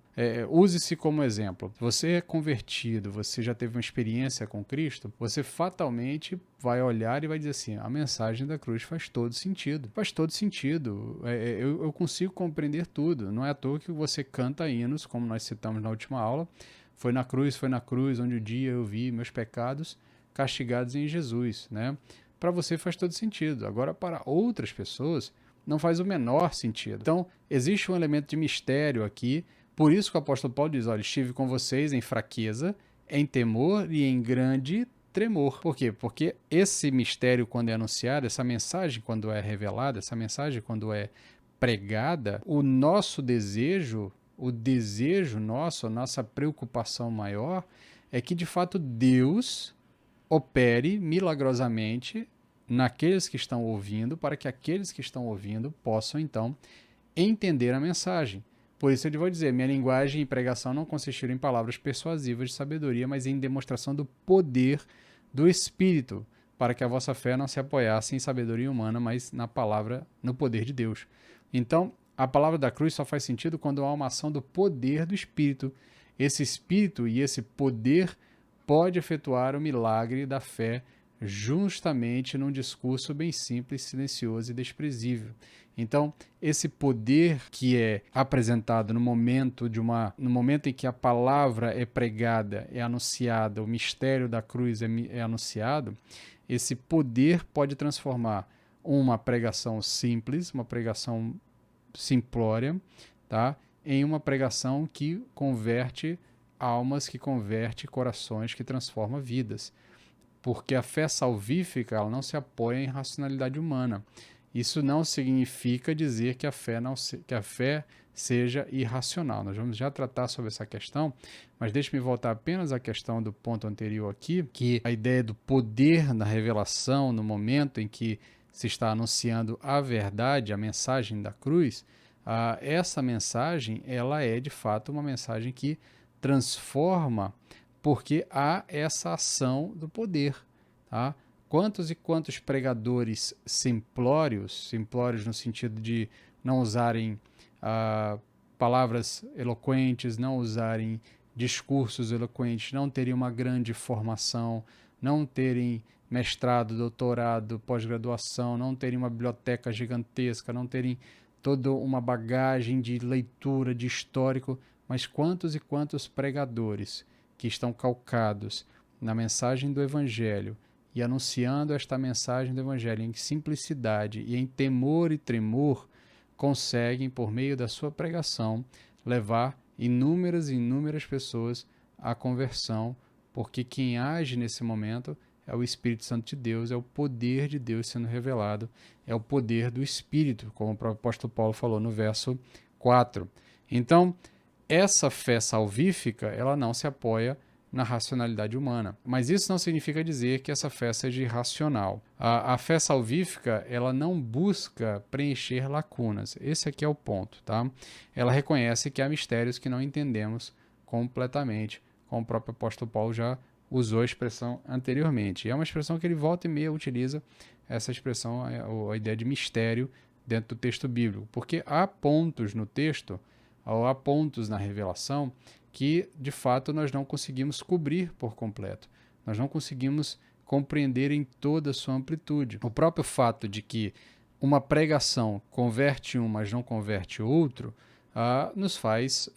use-se como exemplo. Você é convertido, você já teve uma experiência com Cristo, você fatalmente vai olhar e vai dizer assim, a mensagem da cruz faz todo sentido. Faz todo sentido. Eu consigo compreender tudo. Não é à toa que você canta hinos, como nós citamos na última aula. Foi na cruz, onde o dia eu vi meus pecados castigados em Jesus, né? Para você faz todo sentido. Agora, para outras pessoas, não faz o menor sentido. Então, existe um elemento de mistério aqui. Por isso que o apóstolo Paulo diz, olha, estive com vocês em fraqueza, em temor e em grande tremor. Por quê? Porque esse mistério, quando é anunciado, essa mensagem, quando é revelada, essa mensagem, quando é pregada, o nosso desejo, o desejo nosso, a nossa preocupação maior é que, de fato, Deus opere milagrosamente naqueles que estão ouvindo, para que aqueles que estão ouvindo possam, então, entender a mensagem. Por isso ele vai dizer, minha linguagem e pregação não consistiram em palavras persuasivas de sabedoria, mas em demonstração do poder do Espírito, para que a vossa fé não se apoiasse em sabedoria humana, mas na palavra, no poder de Deus. Então, a palavra da cruz só faz sentido quando há uma ação do poder do Espírito. Esse Espírito e esse poder pode efetuar o milagre da fé justamente num discurso bem simples, silencioso e desprezível. Então, esse poder que é apresentado no momento em que a palavra é pregada, é anunciada, o mistério da cruz é anunciado, esse poder pode transformar uma pregação simples, uma pregação simplória, tá? Em uma pregação que converte almas, que converte corações, que transforma vidas. Porque a fé salvífica ela não se apoia em racionalidade humana. Isso não significa dizer que a fé seja irracional. Nós vamos já tratar sobre essa questão, mas deixe-me voltar apenas à questão do ponto anterior aqui, que a ideia do poder na revelação, no momento em que se está anunciando a verdade, a mensagem da cruz, essa mensagem ela é de fato uma mensagem que transforma, porque há essa ação do poder. Tá? Quantos e quantos pregadores simplórios no sentido de não usarem palavras eloquentes, não usarem discursos eloquentes, não terem uma grande formação, não terem mestrado, doutorado, pós-graduação, não terem uma biblioteca gigantesca, não terem toda uma bagagem de leitura, de histórico, mas quantos e quantos pregadores que estão calcados na mensagem do Evangelho e anunciando esta mensagem do Evangelho em simplicidade e em temor e tremor, conseguem, por meio da sua pregação, levar inúmeras e inúmeras pessoas à conversão, porque quem age nesse momento é o Espírito Santo de Deus, é o poder de Deus sendo revelado, é o poder do Espírito, como o próprio apóstolo Paulo falou no verso 4. Então, essa fé salvífica, ela não se apoia na racionalidade humana. Mas isso não significa dizer que essa fé seja irracional. A fé salvífica, ela não busca preencher lacunas. Esse aqui é o ponto, tá? Ela reconhece que há mistérios que não entendemos completamente, como o próprio apóstolo Paulo já usou a expressão anteriormente. E é uma expressão que ele volta e meia utiliza essa expressão, a ideia de mistério dentro do texto bíblico, porque há pontos no texto, ou há pontos na revelação que, de fato, nós não conseguimos cobrir por completo. Nós não conseguimos compreender em toda a sua amplitude. O próprio fato de que uma pregação converte um, mas não converte outro, nos faz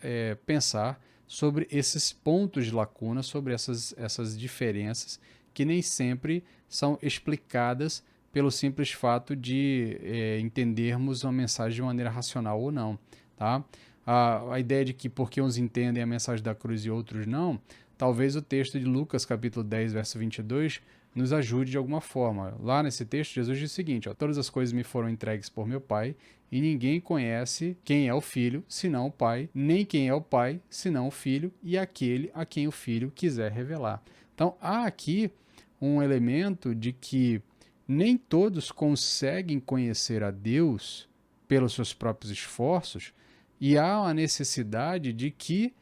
pensar sobre esses pontos de lacuna, sobre essas diferenças que nem sempre são explicadas pelo simples fato de entendermos uma mensagem de maneira racional ou não. Tá? A ideia de que porque uns entendem a mensagem da cruz e outros não, talvez o texto de Lucas, capítulo 10, verso 22, nos ajude de alguma forma. Lá nesse texto, Jesus diz o seguinte: todas as coisas me foram entregues por meu Pai, e ninguém conhece quem é o Filho, senão o Pai, nem quem é o Pai, senão o Filho, e aquele a quem o Filho quiser revelar. Então, há aqui um elemento de que nem todos conseguem conhecer a Deus pelos seus próprios esforços, e há a necessidade de que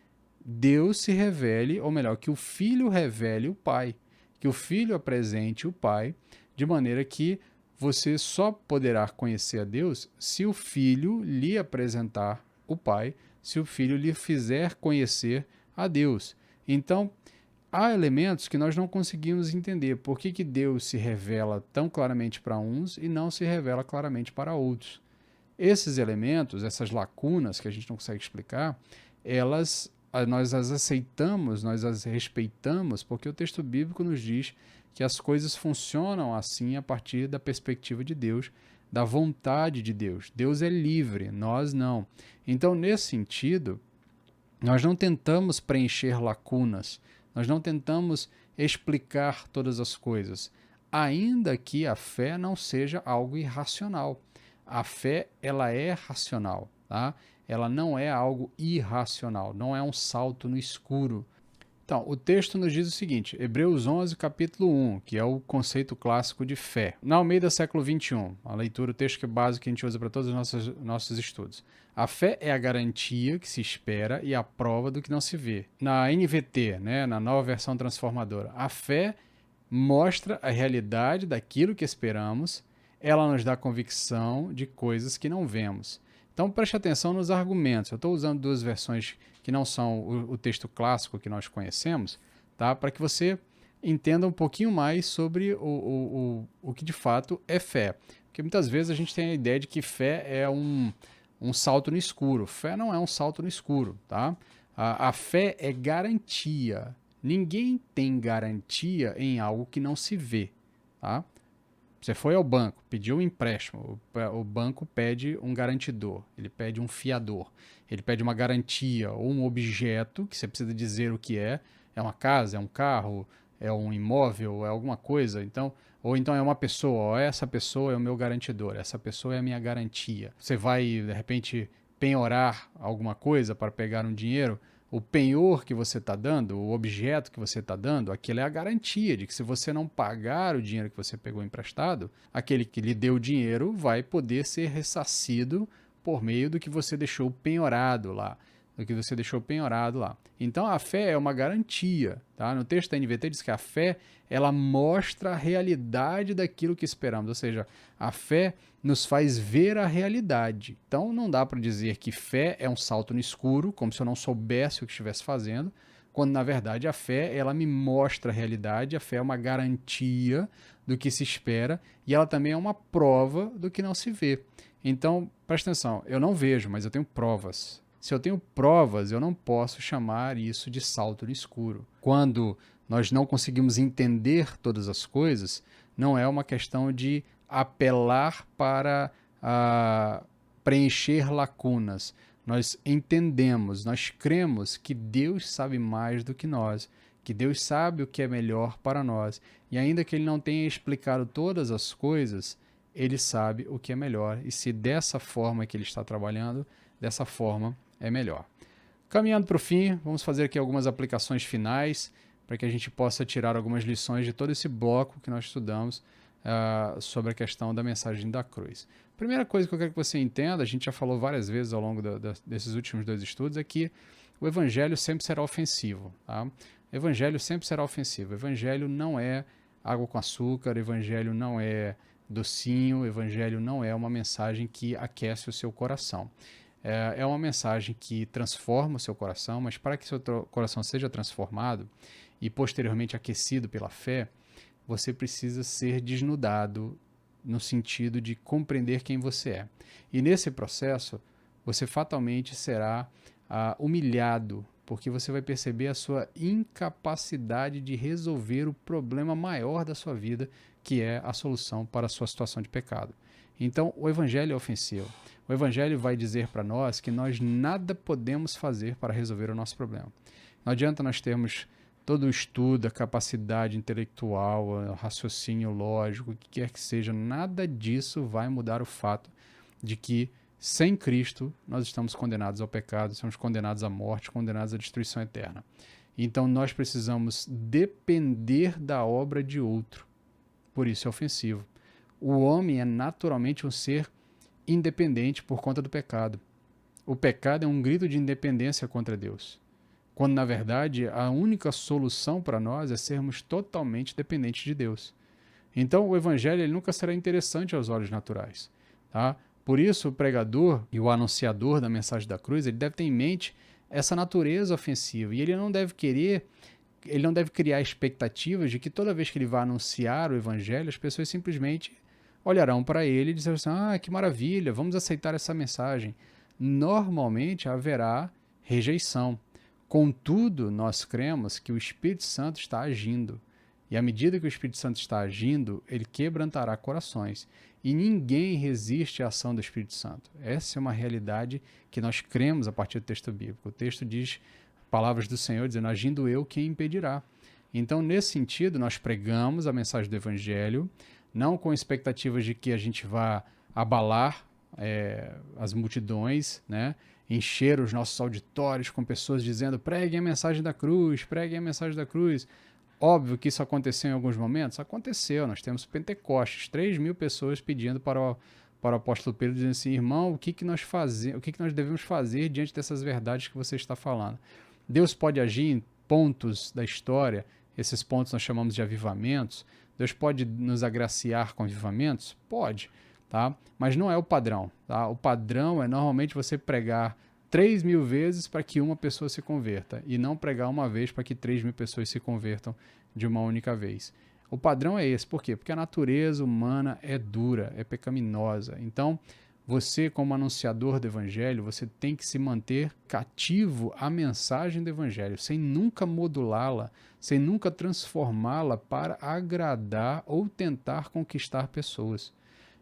Deus se revele, ou melhor, que o Filho revele o Pai, que o Filho apresente o Pai, de maneira que você só poderá conhecer a Deus se o Filho lhe apresentar o Pai, se o Filho lhe fizer conhecer a Deus. Então, há elementos que nós não conseguimos entender. Por que Deus se revela tão claramente para uns e não se revela claramente para outros? Esses elementos, essas lacunas que a gente não consegue explicar, nós as aceitamos, nós as respeitamos, porque o texto bíblico nos diz que as coisas funcionam assim a partir da perspectiva de Deus, da vontade de Deus. Deus é livre, nós não. Então, nesse sentido, nós não tentamos preencher lacunas, nós não tentamos explicar todas as coisas, ainda que a fé não seja algo irracional. A fé, ela é racional, tá? Ela não é algo irracional, não é um salto no escuro. Então, o texto nos diz o seguinte, Hebreus 11, capítulo 1, que é o conceito clássico de fé. Na Almeida, século 21, a leitura, o texto básico que a gente usa para todos os nossos estudos. A fé é a garantia que se espera e a prova do que não se vê. Na NVT, né, na nova versão transformadora, a fé mostra a realidade daquilo que esperamos, ela nos dá convicção de coisas que não vemos. Então preste atenção nos argumentos. Eu estou usando duas versões que não são o texto clássico que nós conhecemos, tá? Para que você entenda um pouquinho mais sobre o que de fato é fé. Porque muitas vezes a gente tem a ideia de que fé é um salto no escuro. Fé não é um salto no escuro, tá? A fé é garantia. Ninguém tem garantia em algo que não se vê, tá? Você foi ao banco, pediu um empréstimo, o banco pede um garantidor, ele pede um fiador, ele pede uma garantia ou um objeto que você precisa dizer o que é uma casa, é um carro, é um imóvel, é alguma coisa, então, ou então é uma pessoa, ó, essa pessoa é o meu garantidor, essa pessoa é a minha garantia. Você vai, de repente, penhorar alguma coisa para pegar um dinheiro, o penhor que você está dando, o objeto que você está dando, aquilo é a garantia de que se você não pagar o dinheiro que você pegou emprestado, aquele que lhe deu o dinheiro vai poder ser ressarcido por meio do que você deixou penhorado lá. Então a fé é uma garantia. Tá? No texto da NVT diz que a fé ela mostra a realidade daquilo que esperamos, ou seja, a fé nos faz ver a realidade. Então não dá para dizer que fé é um salto no escuro, como se eu não soubesse o que estivesse fazendo, quando na verdade a fé ela me mostra a realidade, a fé é uma garantia do que se espera e ela também é uma prova do que não se vê. Então, presta atenção, eu não vejo, mas eu tenho provas. Se eu tenho provas, eu não posso chamar isso de salto no escuro. Quando nós não conseguimos entender todas as coisas, não é uma questão de apelar para preencher lacunas. Nós entendemos, nós cremos que Deus sabe mais do que nós, que Deus sabe o que é melhor para nós. E ainda que Ele não tenha explicado todas as coisas, Ele sabe o que é melhor. E se dessa forma que Ele está trabalhando, dessa forma é melhor. Caminhando para o fim, vamos fazer aqui algumas aplicações finais para que a gente possa tirar algumas lições de todo esse bloco que nós estudamos sobre a questão da mensagem da cruz. Primeira coisa que eu quero que você entenda, a gente já falou várias vezes ao longo desses últimos dois estudos, é que o evangelho sempre será ofensivo. Tá? Evangelho sempre será ofensivo. Evangelho não é água com açúcar, evangelho não é docinho, evangelho não é uma mensagem que aquece o seu coração. É uma mensagem que transforma o seu coração, mas para que seu coração seja transformado e posteriormente aquecido pela fé, você precisa ser desnudado no sentido de compreender quem você é. E nesse processo, você fatalmente será humilhado, porque você vai perceber a sua incapacidade de resolver o problema maior da sua vida, que é a solução para a sua situação de pecado. Então, o evangelho é ofensivo. O evangelho vai dizer para nós que nós nada podemos fazer para resolver o nosso problema. Não adianta nós termos todo o estudo, a capacidade intelectual, o raciocínio lógico, o que quer que seja, nada disso vai mudar o fato de que sem Cristo nós estamos condenados ao pecado, estamos condenados à morte, condenados à destruição eterna. Então nós precisamos depender da obra de outro. Por isso é ofensivo. O homem é naturalmente um ser independente por conta do pecado. O pecado é um grito de independência contra Deus, quando na verdade a única solução para nós é sermos totalmente dependentes de Deus. Então o evangelho ele nunca será interessante aos olhos naturais, tá? Por isso o pregador e o anunciador da mensagem da cruz, ele deve ter em mente essa natureza ofensiva e ele não deve criar expectativas de que toda vez que ele vai anunciar o evangelho, as pessoas simplesmente olharão para ele e disserão assim, que maravilha, vamos aceitar essa mensagem. Normalmente haverá rejeição. Contudo, nós cremos que o Espírito Santo está agindo. E à medida que o Espírito Santo está agindo, ele quebrantará corações. E ninguém resiste à ação do Espírito Santo. Essa é uma realidade que nós cremos a partir do texto bíblico. O texto diz, palavras do Senhor, dizendo, agindo eu, quem impedirá? Então, nesse sentido, nós pregamos a mensagem do Evangelho, não com expectativas de que a gente vá abalar as multidões, né? Encher os nossos auditórios com pessoas dizendo preguem a mensagem da cruz, preguem a mensagem da cruz. Óbvio que isso aconteceu em alguns momentos? Aconteceu, nós temos Pentecostes, 3.000 pessoas pedindo para o apóstolo Pedro, dizendo assim, irmão, o que nós devemos fazer diante dessas verdades que você está falando? Deus pode agir em pontos da história, esses pontos nós chamamos de avivamentos. Deus pode nos agraciar com avivamentos? Pode. Tá? Mas não é o padrão. Tá? O padrão é normalmente você pregar 3.000 vezes para que uma pessoa se converta e não pregar uma vez para que 3.000 pessoas se convertam de uma única vez. O padrão é esse. Por quê? Porque a natureza humana é dura, é pecaminosa. Então, você como anunciador do evangelho, você tem que se manter cativo à mensagem do evangelho, sem nunca modulá-la, sem nunca transformá-la para agradar ou tentar conquistar pessoas.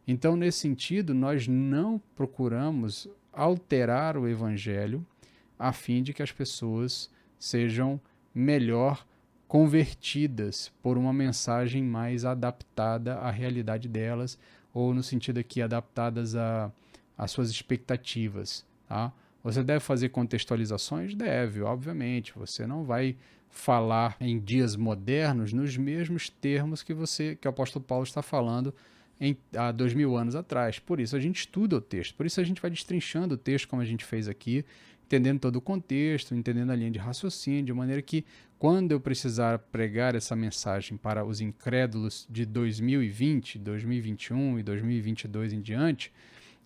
Então, nesse sentido, nós não procuramos alterar o evangelho a fim de que as pessoas sejam melhor convertidas por uma mensagem mais adaptada à realidade delas, ou no sentido aqui, adaptadas às suas expectativas. Tá? Você deve fazer contextualizações? Deve, obviamente. Você não vai falar em dias modernos nos mesmos termos que o apóstolo Paulo está falando há 2.000 anos atrás. Por isso a gente estuda o texto, por isso a gente vai destrinchando o texto como a gente fez aqui, entendendo todo o contexto, entendendo a linha de raciocínio, de maneira que quando eu precisar pregar essa mensagem para os incrédulos de 2020, 2021 e 2022 em diante,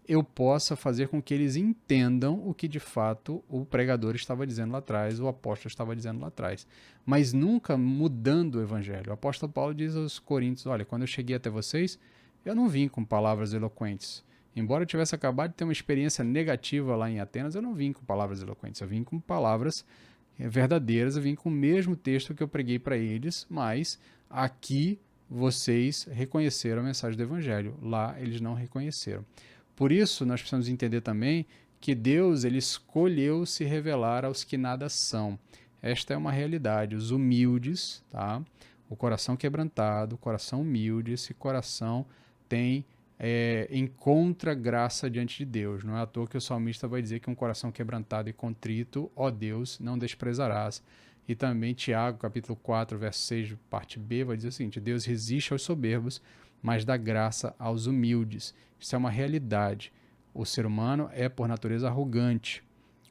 eu possa fazer com que eles entendam o que de fato o pregador estava dizendo lá atrás, o apóstolo estava dizendo lá atrás, mas nunca mudando o evangelho. O apóstolo Paulo diz aos Coríntios, olha, quando eu cheguei até vocês, eu não vim com palavras eloquentes. Embora eu tivesse acabado de ter uma experiência negativa lá em Atenas, eu não vim com palavras eloquentes, eu vim com palavras verdadeiras, eu vim com o mesmo texto que eu preguei para eles, mas aqui vocês reconheceram a mensagem do evangelho, lá eles não reconheceram. Por isso, nós precisamos entender também que Deus ele escolheu se revelar aos que nada são. Esta é uma realidade. Os humildes, tá? O coração quebrantado, o coração humilde, esse coração encontra graça diante de Deus. Não é à toa que o salmista vai dizer que um coração quebrantado e contrito, ó Deus, não desprezarás. E também Tiago, capítulo 4, verso 6, parte B, vai dizer o seguinte, Deus resiste aos soberbos, mas dá graça aos humildes. Isso é uma realidade. O ser humano é, por natureza, arrogante.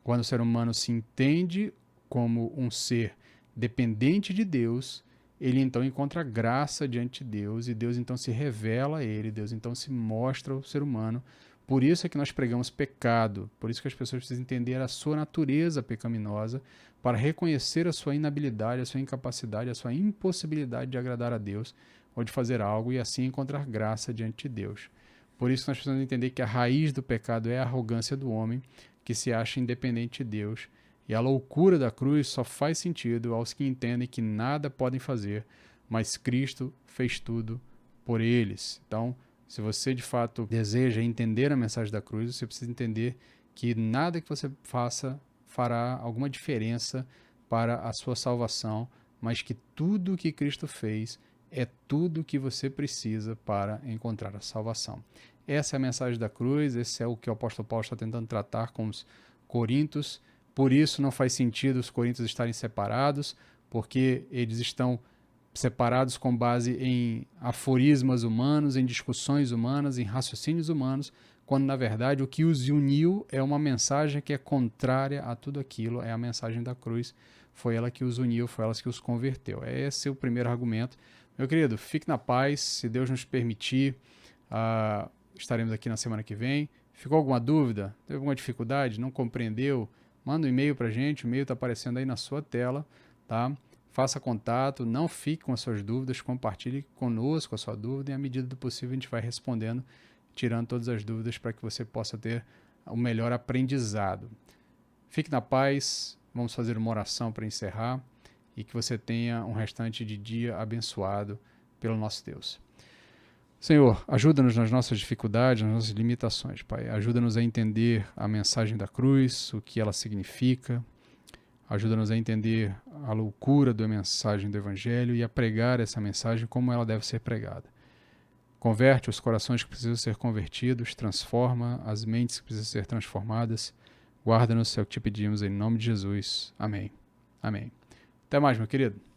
Quando o ser humano se entende como um ser dependente de Deus, ele então encontra graça diante de Deus, e Deus então se revela a ele, Deus então se mostra ao ser humano. Por isso é que nós pregamos pecado, por isso que as pessoas precisam entender a sua natureza pecaminosa, para reconhecer a sua inabilidade, a sua incapacidade, a sua impossibilidade de agradar a Deus, ou de fazer algo, e assim encontrar graça diante de Deus. Por isso nós precisamos entender que a raiz do pecado é a arrogância do homem, que se acha independente de Deus, e a loucura da cruz só faz sentido aos que entendem que nada podem fazer, mas Cristo fez tudo por eles. Então, se você de fato deseja entender a mensagem da cruz, você precisa entender que nada que você faça fará alguma diferença para a sua salvação, mas que tudo o que Cristo fez é tudo o que você precisa para encontrar a salvação. Essa é a mensagem da cruz, esse é o que o apóstolo Paulo está tentando tratar com os coríntios. Por isso não faz sentido os coríntios estarem separados, porque eles estão separados com base em aforismas humanos, em discussões humanas, em raciocínios humanos, quando na verdade o que os uniu é uma mensagem que é contrária a tudo aquilo, é a mensagem da cruz. Foi ela que os uniu, foi ela que os converteu. Esse é o primeiro argumento. Meu querido, fique na paz, se Deus nos permitir, estaremos aqui na semana que vem. Ficou alguma dúvida? Teve alguma dificuldade? Não compreendeu? Manda um e-mail para a gente, o e-mail está aparecendo aí na sua tela, tá? Faça contato, não fique com as suas dúvidas, compartilhe conosco a sua dúvida e, à medida do possível, a gente vai respondendo, tirando todas as dúvidas para que você possa ter o melhor aprendizado. Fique na paz, vamos fazer uma oração para encerrar e que você tenha um restante de dia abençoado pelo nosso Deus. Senhor, ajuda-nos nas nossas dificuldades, nas nossas limitações, Pai. Ajuda-nos a entender a mensagem da cruz, o que ela significa. Ajuda-nos a entender a loucura da mensagem do Evangelho e a pregar essa mensagem como ela deve ser pregada. Converte os corações que precisam ser convertidos, transforma as mentes que precisam ser transformadas. Guarda-nos, é o que te pedimos em nome de Jesus. Amém. Amém. Até mais, meu querido.